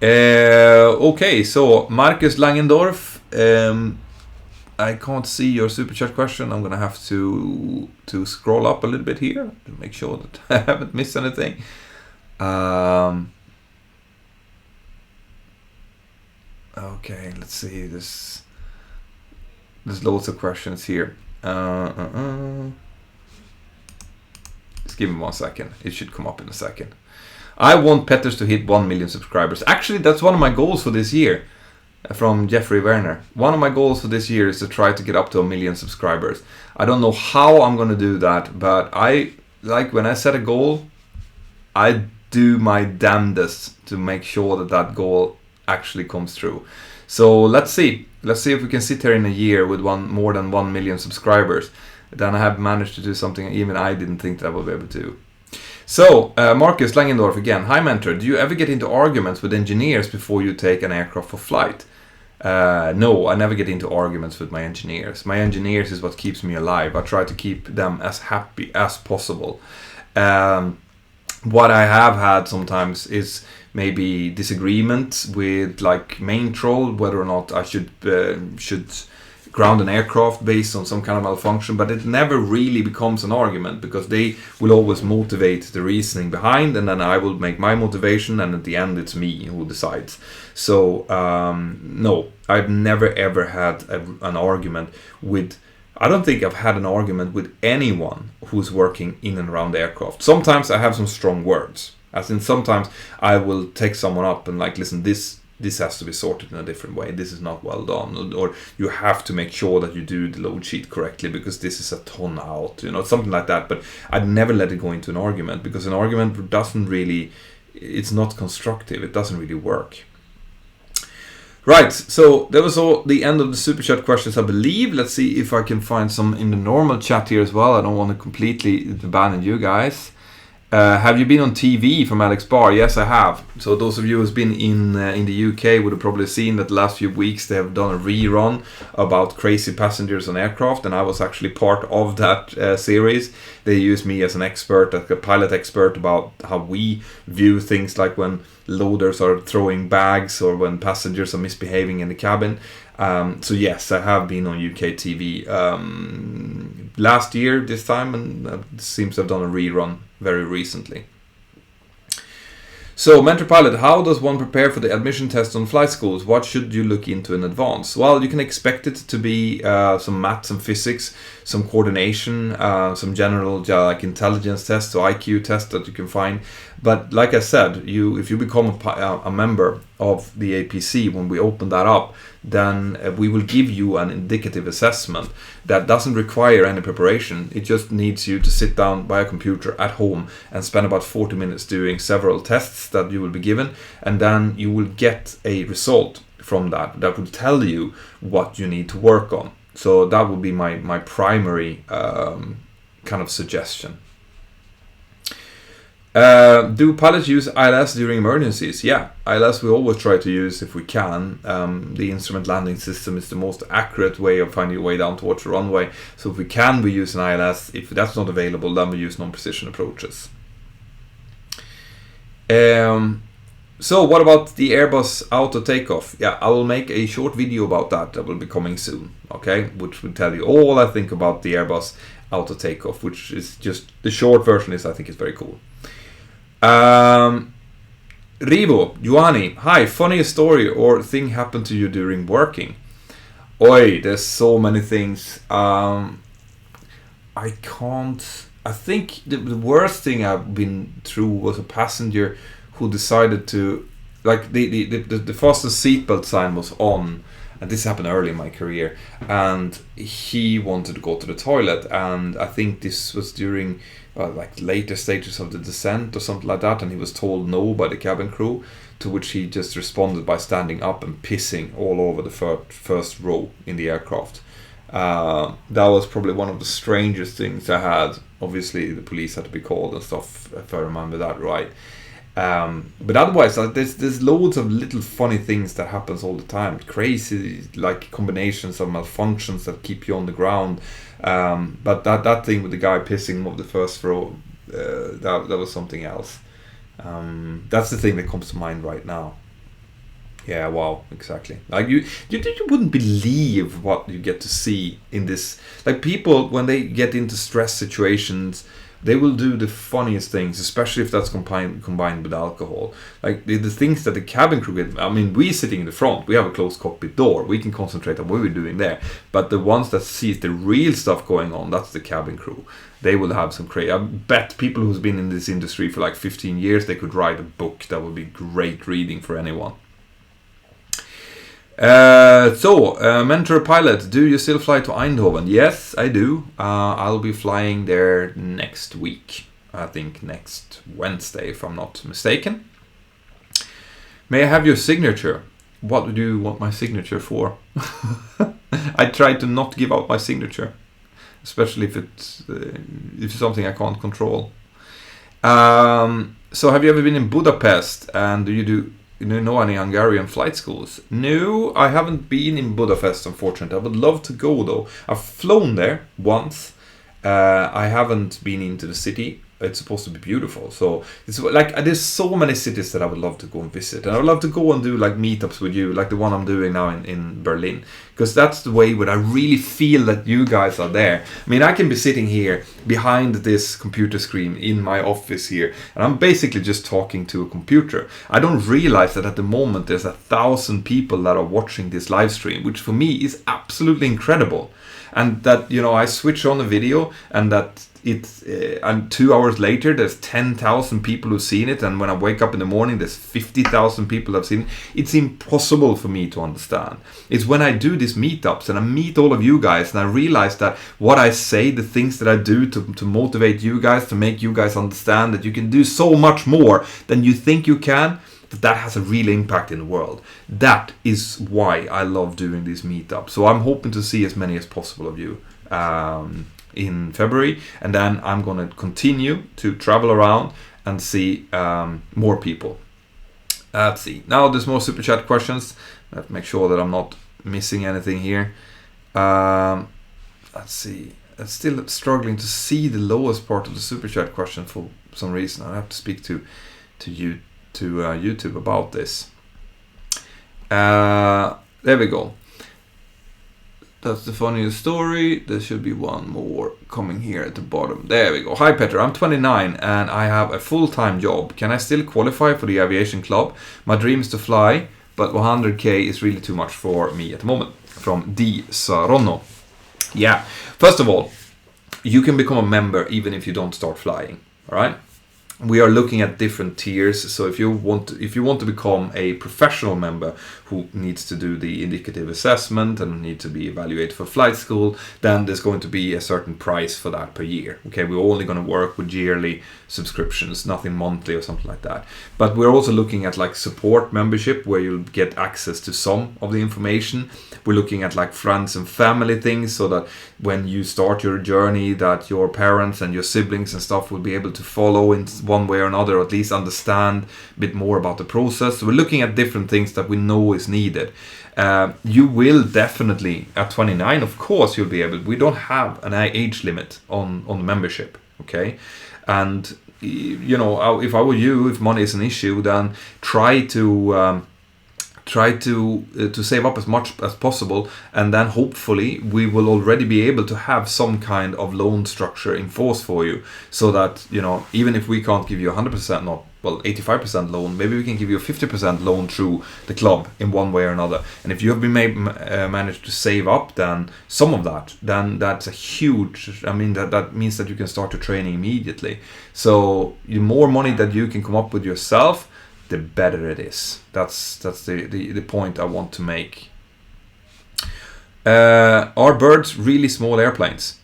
Okay, so Marcus Langendorf, I can't see your super chat question. I'm gonna have to scroll up a little bit here to make sure that I haven't missed anything. Okay, let's see. There's loads of questions here. Just give me 1 second. It should come up in a second. I want Petters to hit 1 million subscribers. Actually, that's one of my goals for this year. From Jeffrey Werner. One of my goals for this year is to try to get up to 1 million subscribers. I don't know how I'm going to do that, but I like when I set a goal, I do my damnedest to make sure that goal actually comes through. So let's see if we can sit here in a year with more than 1 million subscribers. Then I have managed to do something even I didn't think that I would be able to do. So Marcus Langendorf again. Hi Mentor, do you ever get into arguments with engineers before you take an aircraft for flight? No, I never get into arguments with my engineers. My engineers is what keeps me alive. I try to keep them as happy as possible. What I have had sometimes is maybe disagreements with like Mentour, whether or not I should ground an aircraft based on some kind of malfunction, but it never really becomes an argument because they will always motivate the reasoning behind, and then I will make my motivation, and at the end it's me who decides. So no, I've never ever had an argument with, I don't think I've had an argument with anyone who's working in and around the aircraft. Sometimes I have some strong words, as in sometimes I will take someone up and like, listen, this has to be sorted in a different way. This is not well done, or you have to make sure that you do the load sheet correctly because this is a ton out, something like that. But I'd never let it go into an argument, because an argument doesn't really, it's not constructive. It doesn't really work. Right, so that was all the end of the super chat questions, I believe. Let's see if I can find some in the normal chat here as well. I don't want to completely abandon you guys. Have you been on TV from Alex Barr? Yes, I have. So those of you who's been in the UK would have probably seen that the last few weeks they have done a rerun about crazy passengers on aircraft, and I was actually part of that series. They used me as an expert, like a pilot expert, about how we view things like when loaders are throwing bags or when passengers are misbehaving in the cabin. So yes, I have been on UK TV last year this time, and it seems to have done a rerun very recently. So, Mentour Pilot, how does one prepare for the admission test on flight schools? What should you look into in advance? Well, you can expect it to be some maths and physics, some coordination, some general like intelligence tests or IQ tests that you can find. But like I said, if you become a member of the APC, when we open that up, then we will give you an indicative assessment that doesn't require any preparation. It just needs you to sit down by a computer at home and spend about 40 minutes doing several tests that you will be given, and then you will get a result from that will tell you what you need to work on. So that would be my primary kind of suggestion. Do pilots use ILS during emergencies? Yeah, ILS we always try to use if we can. The instrument landing system is the most accurate way of finding your way down towards the runway. So if we can, we use an ILS. If that's not available, then we use non-precision approaches. So what about the Airbus auto takeoff? Yeah, I will make a short video about that will be coming soon, okay? Which will tell you all I think about the Airbus auto takeoff, which is just, the short version is I think it's very cool. Rivo, Joani, hi, funny story or thing happened to you during working? Oi, there's so many things. I think the worst thing I've been through was a passenger who decided to, like, the fastest seatbelt sign was on, and this happened early in my career, and he wanted to go to the toilet, and I think this was during like later stages of the descent or something like that, and he was told no by the cabin crew, to which he just responded by standing up and pissing all over the first row in the aircraft. That was probably one of the strangest things I had. Obviously the police had to be called and stuff, if I remember that right. But otherwise, there's loads of little funny things that happens all the time. Crazy, like, combinations of malfunctions that keep you on the ground. But that thing with the guy pissing over the first row, that was something else. That's the thing that comes to mind right now. Yeah, wow, exactly. Like you wouldn't believe what you get to see in this. Like, people, when they get into stress situations, they will do the funniest things, especially if that's combined with alcohol. Like the things that the cabin crew get. I mean, we sitting in the front, we have a closed cockpit door. We can concentrate on what we're doing there. But the ones that see the real stuff going on, that's the cabin crew. They will have some crazy. I bet people who's been in this industry for like 15 years, they could write a book that would be great reading for anyone. Mentour Pilot, do you still fly to Eindhoven? Yes, I do. I'll be flying there next week. I think next Wednesday, if I'm not mistaken. May I have your signature? What do you want my signature for? I try to not give out my signature, especially if it's something I can't control. So have you ever been in Budapest, and do you do know any Hungarian flight schools? No, I haven't been in Budapest, unfortunately. I would love to go though. I've flown there once. I haven't been into the city. It's supposed to be beautiful. So it's like there's so many cities that I would love to go and visit, and I would love to go and do like meetups with you, like the one I'm doing now in Berlin, because that's the way where I really feel that you guys are there. I mean, I can be sitting here behind this computer screen in my office here, and I'm basically just talking to a computer. I don't realize that at the moment there's 1,000 people that are watching this live stream, which for me is absolutely incredible. And that, you know, I switch on the video, and that it's and 2 hours later there's 10,000 people who've seen it, and when I wake up in the morning there's 50,000 people who've seen it. It's impossible for me to understand. It's when I do these meetups and I meet all of you guys, and I realize that what I say, the things that I do to motivate you guys, to make you guys understand that you can do so much more than you think you can, that has a real impact in the world. That is why I love doing these meetups. So I'm hoping to see as many as possible of you in February, and then I'm going to continue to travel around and see more people. Let's see. Now there's more super chat questions. Let's make sure that I'm not missing anything here. Let's see. I'm still struggling to see the lowest part of the super chat question for some reason. I have to speak to YouTube about this. There we go. That's the funniest story. There should be one more coming here at the bottom. There we go. Hi Petter, I'm 29 and I have a full-time job. Can I still qualify for the aviation club? My dream is to fly, but 100k is really too much for me at the moment. From D. Saronno. Yeah, first of all, you can become a member even if you don't start flying. All right. We are looking at different tiers, so if you want to become a professional member who needs to do the indicative assessment and need to be evaluated for flight school, then there's going to be a certain price for that per year. Okay, we're only going to work with yearly subscriptions, nothing monthly or something like that. But we're also looking at like support membership, where you'll get access to some of the information. We're looking at like friends and family things, so that when you start your journey, that your parents and your siblings and stuff will be able to follow in one way or another, or at least understand a bit more about the process. So we're looking at different things that we know is needed. You will definitely, at 29, of course, you'll be able. We don't have an age limit on membership, okay? And you know, if I were you, if money is an issue, then try to save up as much as possible, and then hopefully we will already be able to have some kind of loan structure in force for you, so that, you know, even if we can't give you 100%, not well 85% loan, maybe we can give you a 50% loan through the club in one way or another. And if you have been managed to save up then some of that, then that's a huge, I mean, that means that you can start your training immediately. So the more money that you can come up with yourself, the better it is. That's the point I want to make. Are birds really small airplanes?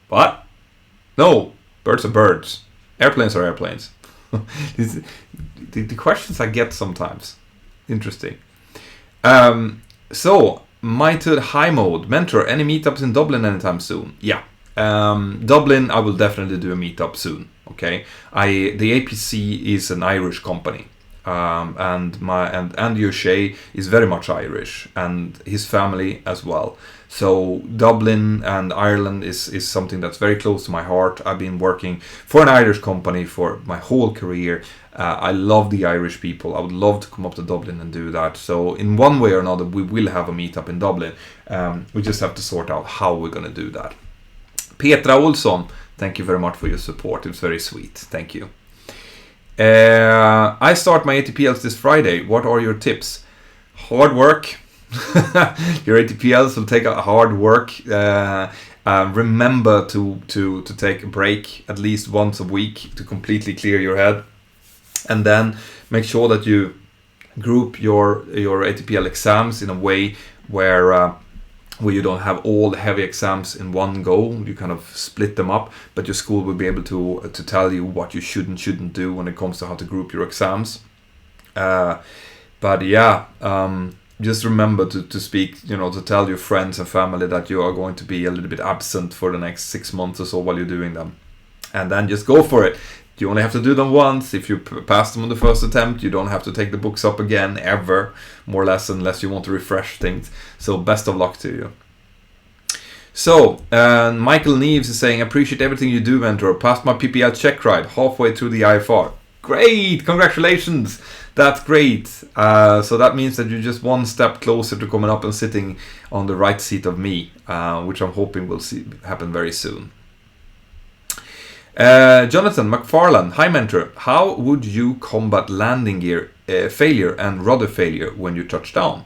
What? No, birds are birds. Airplanes are airplanes. the questions I get sometimes. Interesting. So, Mighted High Mode. Mentor, any meetups in Dublin anytime soon? Yeah. Dublin, I will definitely do a meetup soon. Okay, the APC is an Irish company, and Andy O'Shea is very much Irish, and his family as well. So Dublin and Ireland is something that's very close to my heart. I've been working for an Irish company for my whole career. I love the Irish people. I would love to come up to Dublin and do that. So in one way or another, we will have a meetup in Dublin. We just have to sort out how we're going to do that. Petra Olsson, thank you very much for your support. It's very sweet. Thank you. I start my ATPLs this Friday. What are your tips? Hard work. Your ATPLs will take a hard work. Remember to take a break at least once a week to completely clear your head. And then make sure that you group your ATPL exams in a way where you don't have all the heavy exams in one go. You kind of split them up, but your school will be able to tell you what you should and shouldn't do when it comes to how to group your exams. But yeah, just remember to speak, to tell your friends and family that you are going to be a little bit absent for the next 6 months or so while you're doing them. And then just go for it. You only have to do them once. If you pass them on the first attempt, you don't have to take the books up again ever, more or less, unless you want to refresh things. So best of luck to you. So, Michael Neves is saying, appreciate everything you do, Mentor. Passed my PPL check ride halfway through the IFR. Great! Congratulations! That's great. So that means that you're just one step closer to coming up and sitting on the right seat of me, which I'm hoping will happen very soon. Jonathan McFarland, hi Mentor. How would you combat landing gear failure and rudder failure when you touch down?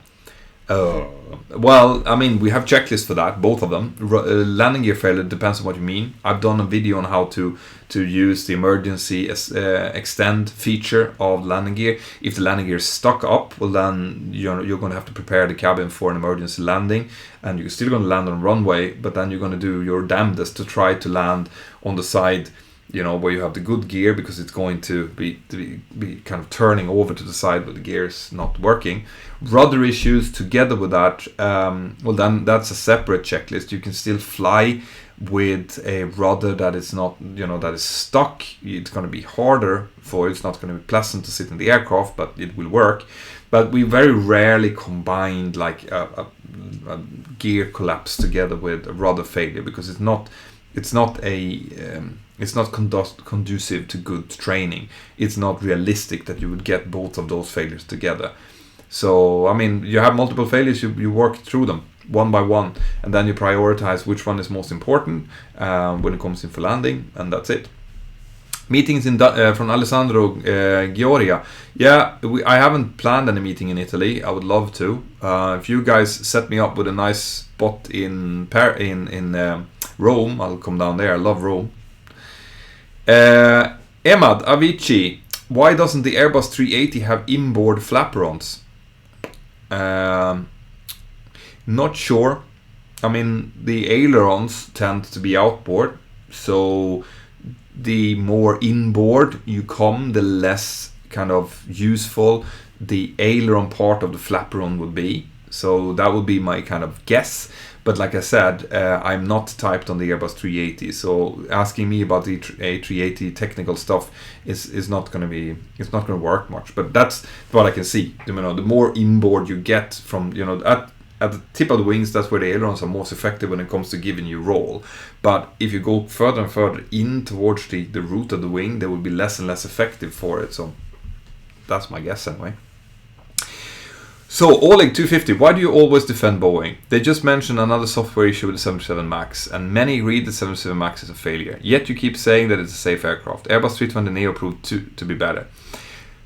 Well, I mean, we have checklists for that, both of them. Landing gear failure depends on what you mean. I've done a video on how to use the emergency extend feature of landing gear. If the landing gear is stuck up, well then you're going to have to prepare the cabin for an emergency landing, and you're still going to land on runway, but then you're going to do your damnedest to try to land on the side, you know, where you have the good gear, because it's going to be kind of turning over to the side where the gear is not working. Rudder issues together with that, well then that's a separate checklist. You can still fly with a rudder that is not, you know, that is stuck. It's going to be harder for it. It's not going to be pleasant to sit in the aircraft, but it will work. But we very rarely combined like a gear collapse together with a rudder failure, because it's not conducive to good training. It's not realistic that you would get both of those failures together. So, I mean, you have multiple failures, you work through them one by one, and then you prioritize which one is most important when it comes in for landing, and that's it. Meetings from Alessandro Gioria. Yeah, I haven't planned any meeting in Italy. I would love to. If you guys set me up with a nice spot in Rome, I'll come down there. I love Rome. Emad Avicii. Why doesn't the Airbus 380 have inboard flaperons? Not sure. I mean, the ailerons tend to be outboard, so the more inboard you come, the less kind of useful the aileron part of the flaperon would be. So that would be my kind of guess. But like I said, I'm not typed on the Airbus 380, so asking me about the A380 technical stuff is not going to be, it's not going to work much. But that's what I can see. You know, the more inboard you get from, you know, at the tip of the wings, that's where the ailerons are most effective when it comes to giving you roll. But if you go further and further in towards the root of the wing, they will be less and less effective for it. So that's my guess anyway. So, Oleg 250, why do you always defend Boeing? They just mentioned another software issue with the 737 MAX, and many read the 737 MAX as a failure. Yet you keep saying that it's a safe aircraft. Airbus 320neo proved to be better.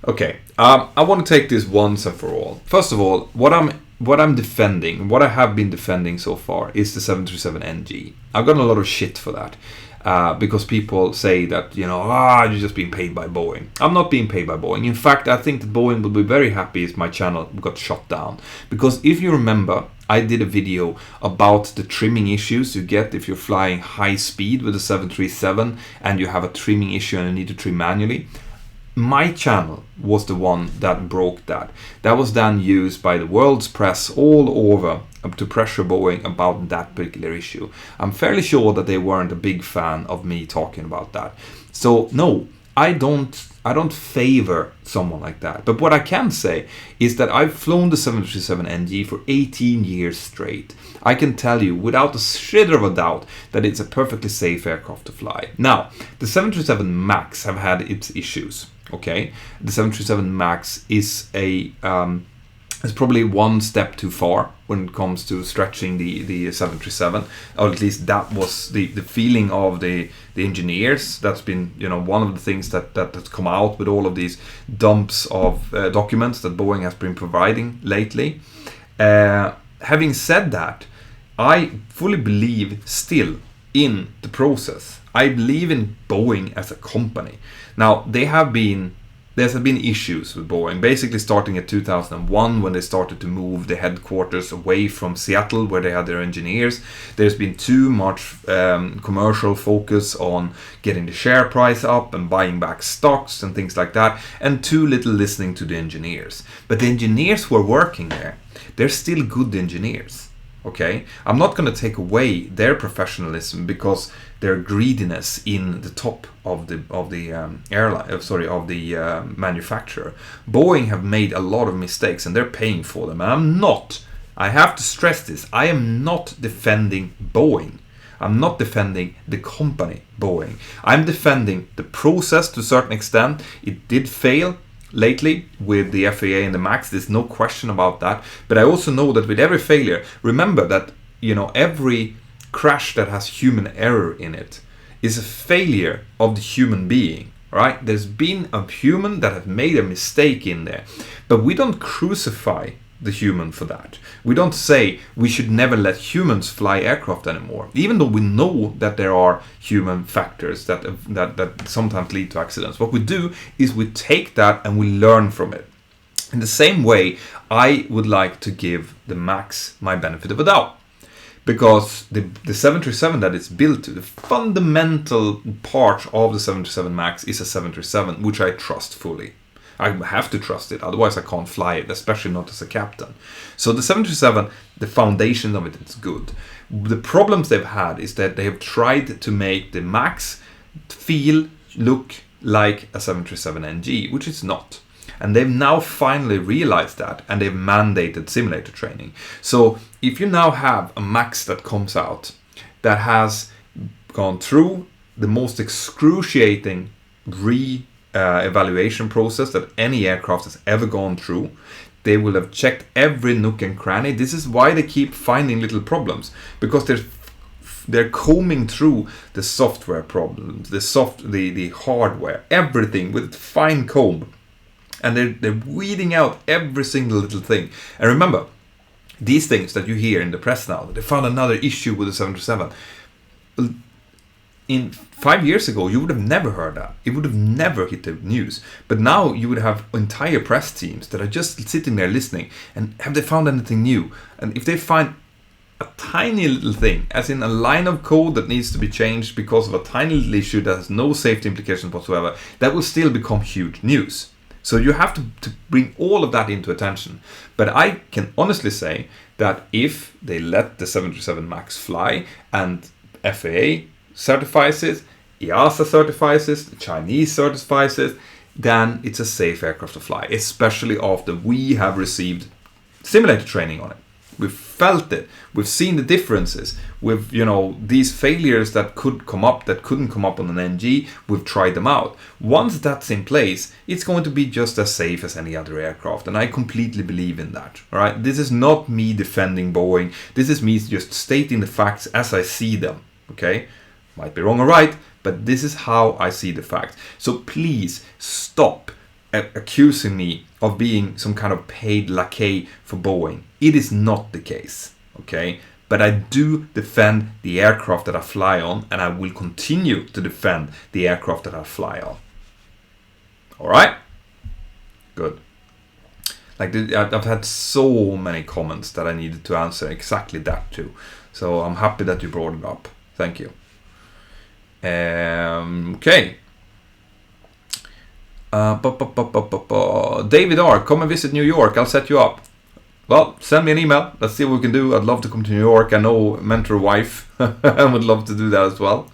Okay, I want to take this once and for all. First of all, what I'm defending, what I have been defending so far, is the 737 NG. I've gotten a lot of shit for that. Because people say that, you know, you're just being paid by Boeing. I'm not being paid by Boeing. In fact, I think that Boeing will be very happy if my channel got shut down. Because if you remember, I did a video about the trimming issues you get if you're flying high speed with a 737 and you have a trimming issue and you need to trim manually. My channel was the one that broke that. That was then used by the world's press all over to pressure Boeing about that particular issue. I'm fairly sure that they weren't a big fan of me talking about that. So no, I don't favor someone like that. But what I can say is that I've flown the 737 NG for 18 years straight. I can tell you without a shredder of a doubt that it's a perfectly safe aircraft to fly. Now, the 737 MAX have had its issues. Okay, the 737 MAX is it's probably one step too far when it comes to stretching the 737, or at least that was the feeling of the engineers. That's been, you know, one of the things that's come out with all of these dumps of documents that Boeing has been providing lately. Having said that, I fully believe still in the process. I believe in Boeing as a company. Now, there's been issues with Boeing, basically starting at 2001 when they started to move the headquarters away from Seattle where they had their engineers. There's been too much commercial focus on getting the share price up and buying back stocks and things like that, and too little listening to the engineers. But the engineers who are working there, they're still good engineers. Okay, I'm not going to take away their professionalism because their greediness in the top of the manufacturer. Boeing have made a lot of mistakes and they're paying for them. And I have to stress this, I am not defending Boeing. I'm not defending the company Boeing. I'm defending the process to a certain extent. It did fail lately with the FAA and the MAX, there's no question about that. But I also know that with every failure, remember that every crash that has human error in it is a failure of the human being, right? There's been a human that has made a mistake in there, but we don't crucify the human for that. We don't say we should never let humans fly aircraft anymore, even though we know that there are human factors that sometimes lead to accidents. What we do is we take that and we learn from it. In the same way, I would like to give the MAX my benefit of a doubt, because the 737 that it's built to, the fundamental part of the 737 MAX is a 737, which I trust fully. I have to trust it, otherwise I can't fly it, especially not as a captain. So the 737, the foundation of it is good. The problems they've had is that they have tried to make the MAX look like a 737NG, which it's not. And they've now finally realized that, and they've mandated simulator training. So if you now have a MAX that comes out that has gone through the most excruciating evaluation process that any aircraft has ever gone through. They will have checked every nook and cranny. This is why they keep finding little problems, because they're combing through the software problems, the hardware, everything with a fine comb, and they're weeding out every single little thing. And remember, these things that you hear in the press now, that they found another issue with the 737. In 5 years ago, you would have never heard that. It would have never hit the news. But now you would have entire press teams that are just sitting there listening. And have they found anything new? And if they find a tiny little thing, as in a line of code that needs to be changed because of a tiny little issue that has no safety implications whatsoever, that will still become huge news. So you have to bring all of that into attention. But I can honestly say that if they let the 737 MAX fly and FAA certifies it, EASA certifies it, the Chinese certifies it, then it's a safe aircraft to fly, especially after we have received simulator training on it. We've felt it, we've seen the differences, with these failures that could come up, that couldn't come up on an NG, we've tried them out. Once that's in place, it's going to be just as safe as any other aircraft, and I completely believe in that. All right, this is not me defending Boeing, this is me just stating the facts as I see them. Okay, might be wrong or right, but this is how I see the facts. So please stop accusing me of being some kind of paid lackey for Boeing. It is not the case, okay? But I do defend the aircraft that I fly on, and I will continue to defend the aircraft that I fly on. All right? Good. I've had so many comments that I needed to answer exactly that too. So I'm happy that you brought it up. Thank you. Okay. David R, come and visit New York. I'll set you up. Well, send me an email. Let's see what we can do. I'd love to come to New York. I know Mentor wife would love to do that as well.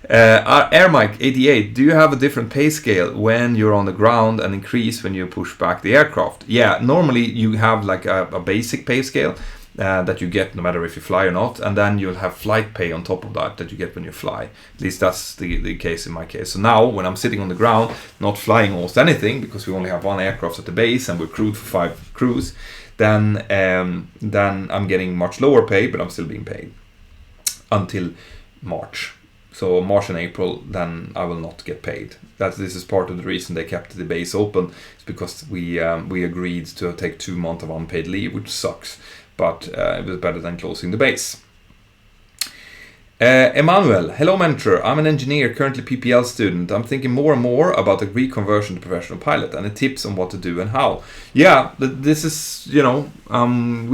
Air Mike 88, do you have a different pay scale when you're on the ground and increase when you push back the aircraft? Yeah, normally you have like a basic pay scale that you get no matter if you fly or not, and then you'll have flight pay on top of that you get when you fly. At least that's the case in my case. So now when I'm sitting on the ground, not flying almost anything, because we only have one aircraft at the base and we're crewed for 5 crews, then I'm getting much lower pay, but I'm still being paid until March. So March and April, then I will not get paid. This is part of the reason they kept the base open. It's because we agreed to take 2 months of unpaid leave, which sucks. But it was better than closing the base. Emmanuel, hello Mentor. I'm an engineer, currently PPL student. I'm thinking more and more about the reconversion to professional pilot. Any tips on what to do and how? Yeah, this is, we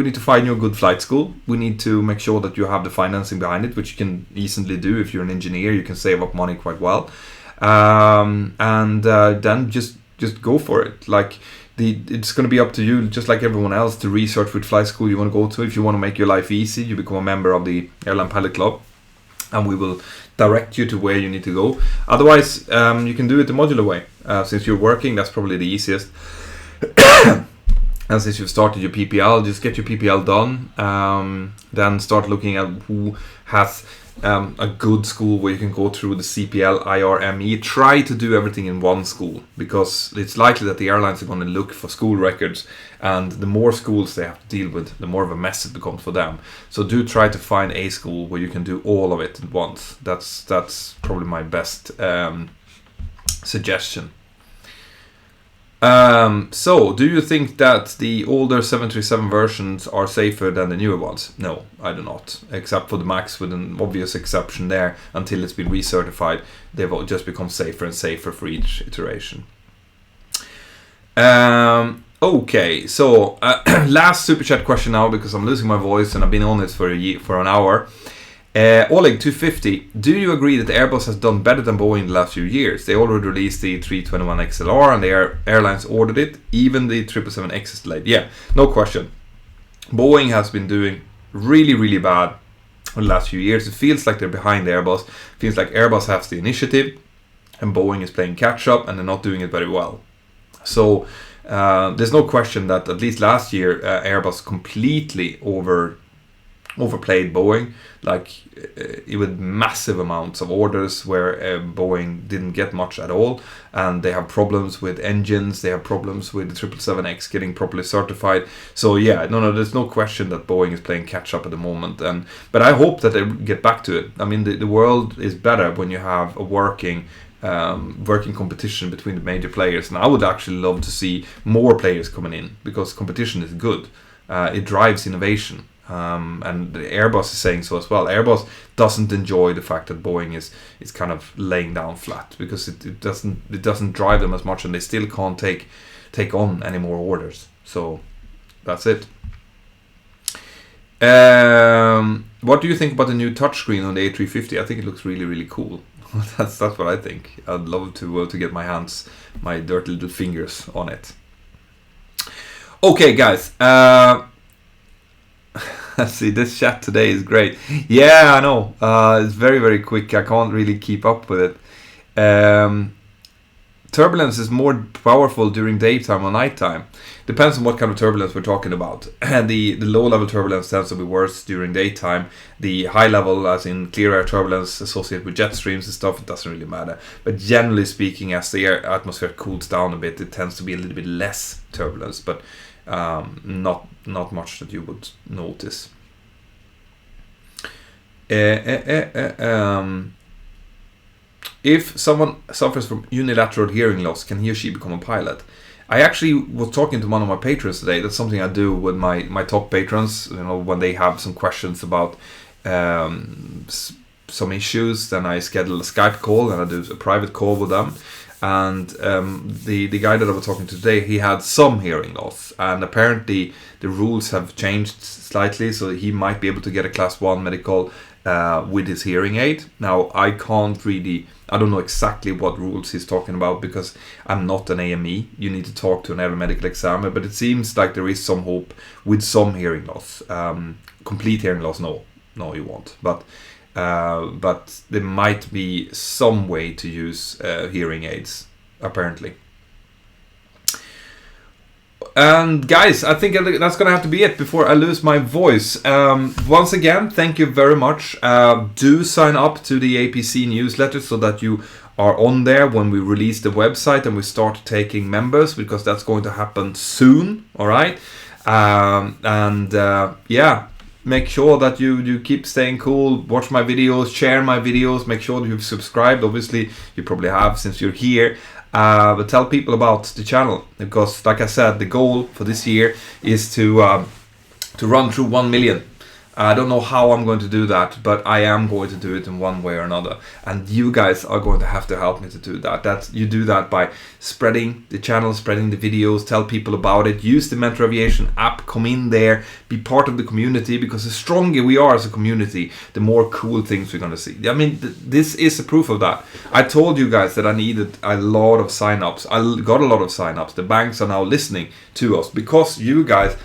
need to find you a good flight school. We need to make sure that you have the financing behind it, which you can easily do. If you're an engineer, you can save up money quite well. And then just go for it. Like, it's going to be up to you, just like everyone else, to research which flight school you want to go to. If you want to make your life easy, you become a member of the Airline Pilot Club, and we will direct you to where you need to go. Otherwise, you can do it the modular way. Since you're working, that's probably the easiest. And since you've started your PPL, just get your PPL done. Then start looking at who has a good school where you can go through the CPL, IRME. Try to do everything in one school, because it's likely that the airlines are going to look for school records, and the more schools they have to deal with, the more of a mess it becomes for them. So do try to find a school where you can do all of it at once. That's probably my best suggestion. So, do you think that the older 737 versions are safer than the newer ones? No, I do not. Except for the MAX, with an obvious exception there. Until it's been recertified, they've all just become safer and safer for each iteration. Okay, so last super chat question now, because I'm losing my voice and I've been on this for an hour. Oleg 250, do you agree that Airbus has done better than Boeing in the last few years? They already released the 321 XLR and the airlines ordered it. Even the 777X is delayed. Yeah, no question. Boeing has been doing really, really bad in the last few years. It feels like they're behind Airbus. It feels like Airbus has the initiative and Boeing is playing catch up, and they're not doing it very well. So there's no question that at least last year Airbus completely overplayed Boeing, like with massive amounts of orders where Boeing didn't get much at all, and they have problems with engines, they have problems with the 777X getting properly certified. So yeah, no, there's no question that Boeing is playing catch up at the moment, but I hope that they get back to it. I mean, the world is better when you have a working competition between the major players, and I would actually love to see more players coming in, because competition is good. It drives innovation. And Airbus is saying so as well. Airbus doesn't enjoy the fact that Boeing is kind of laying down flat, because it doesn't drive them as much, and they still can't take on any more orders. So that's it. What do you think about the new touchscreen on the A350? I think it looks really, really cool. That's what I think. I'd love to get my dirty little fingers on it. Okay, guys. Let's see, this chat today is great. Yeah, I know. It's very, very quick. I can't really keep up with it. Turbulence is more powerful during daytime or nighttime. Depends on what kind of turbulence we're talking about. The low-level turbulence tends to be worse during daytime. The high-level, as in clear air turbulence associated with jet streams and stuff, it doesn't really matter. But generally speaking, as the atmosphere cools down a bit, it tends to be a little bit less turbulence. But not much that you would notice. If someone suffers from unilateral hearing loss, can he or she become a pilot? I actually was talking to one of my patrons today. That's something I do with my top patrons. You know, when they have some questions about some issues, then I schedule a Skype call and I do a private call with them. And the guy that I was talking to today, he had some hearing loss, and apparently the rules have changed slightly, so he might be able to get a class 1 medical with his hearing aid. Now, I don't know exactly what rules he's talking about, because I'm not an AME. You need to talk to an aeromedical examiner, but it seems like there is some hope with some hearing loss. Complete hearing loss, no you won't. But there might be some way to use hearing aids, apparently. And guys, I think that's going to have to be it before I lose my voice. Once again, thank you very much. Do sign up to the APC newsletter so that you are on there when we release the website and we start taking members, because that's going to happen soon. All right. Yeah. Make sure that you keep staying cool, watch my videos, share my videos, make sure that you've subscribed. Obviously, you probably have since you're here. But tell people about the channel, because like I said, the goal for this year is to run through 1 million. I don't know how I'm going to do that, but I am going to do it in one way or another. And you guys are going to have to help me to do that. You do that by spreading the channel, spreading the videos, tell people about it, use the Mentour Aviation app, come in there, be part of the community, because the stronger we are as a community, the more cool things we're going to see. I mean, this is a proof of that. I told you guys that I needed a lot of signups. I got a lot of signups. The banks are now listening to us because you guys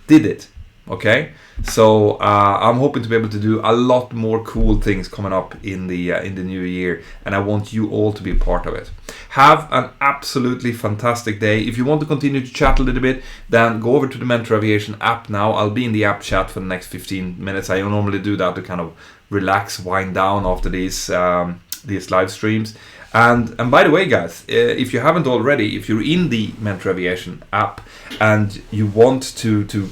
did it. Okay, so I'm hoping to be able to do a lot more cool things coming up in the new year, and I want you all to be a part of it. Have an absolutely fantastic day. If you want to continue to chat a little bit, then go over to the Mentour Aviation app now. I'll be in the app chat for the next 15 minutes. I normally do that to kind of relax, wind down after these live streams. And by the way, guys, if you haven't already, if you're in the Mentour Aviation app and you want to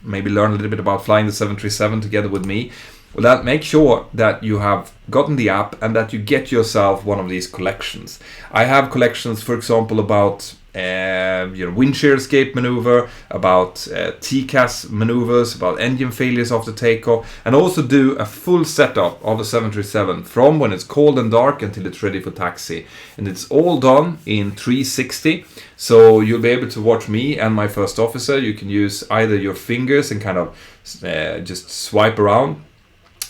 maybe learn a little bit about flying the 737 together with me, well, make sure that you have gotten the app and that you get yourself one of these collections. I have collections, for example, about wind shear escape maneuver, about TCAS maneuvers, about engine failures after takeoff, and also do a full setup of a 737 from when it's cold and dark until it's ready for taxi. And it's all done in 360, so you'll be able to watch me and my first officer. You can use either your fingers and kind of just swipe around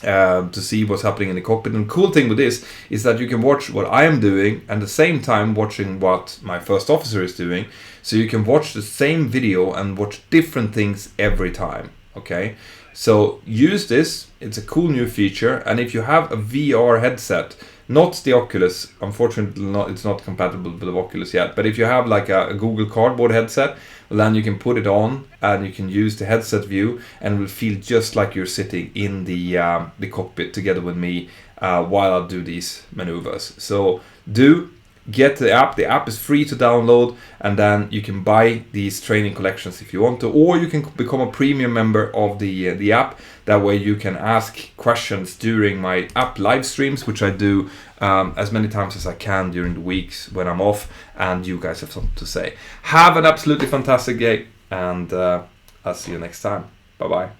to see what's happening in the cockpit. And the cool thing with this is that you can watch what I am doing and at the same time watching what my first officer is doing, so you can watch the same video and watch different things every time. Okay, so use this. It's a cool new feature, and if you have a VR headset, not the Oculus, unfortunately it's not compatible with the Oculus yet, but if you have like a Google Cardboard headset, well, then you can put it on and you can use the headset view, and it will feel just like you're sitting in the cockpit together with me while I do these maneuvers. So do get the app. The app is free to download, and then you can buy these training collections if you want to, or you can become a premium member of the app. That way you can ask questions during my app live streams, which I do as many times as I can during the weeks when I'm off and you guys have something to say. Have an absolutely fantastic day, and I'll see you next time. Bye bye.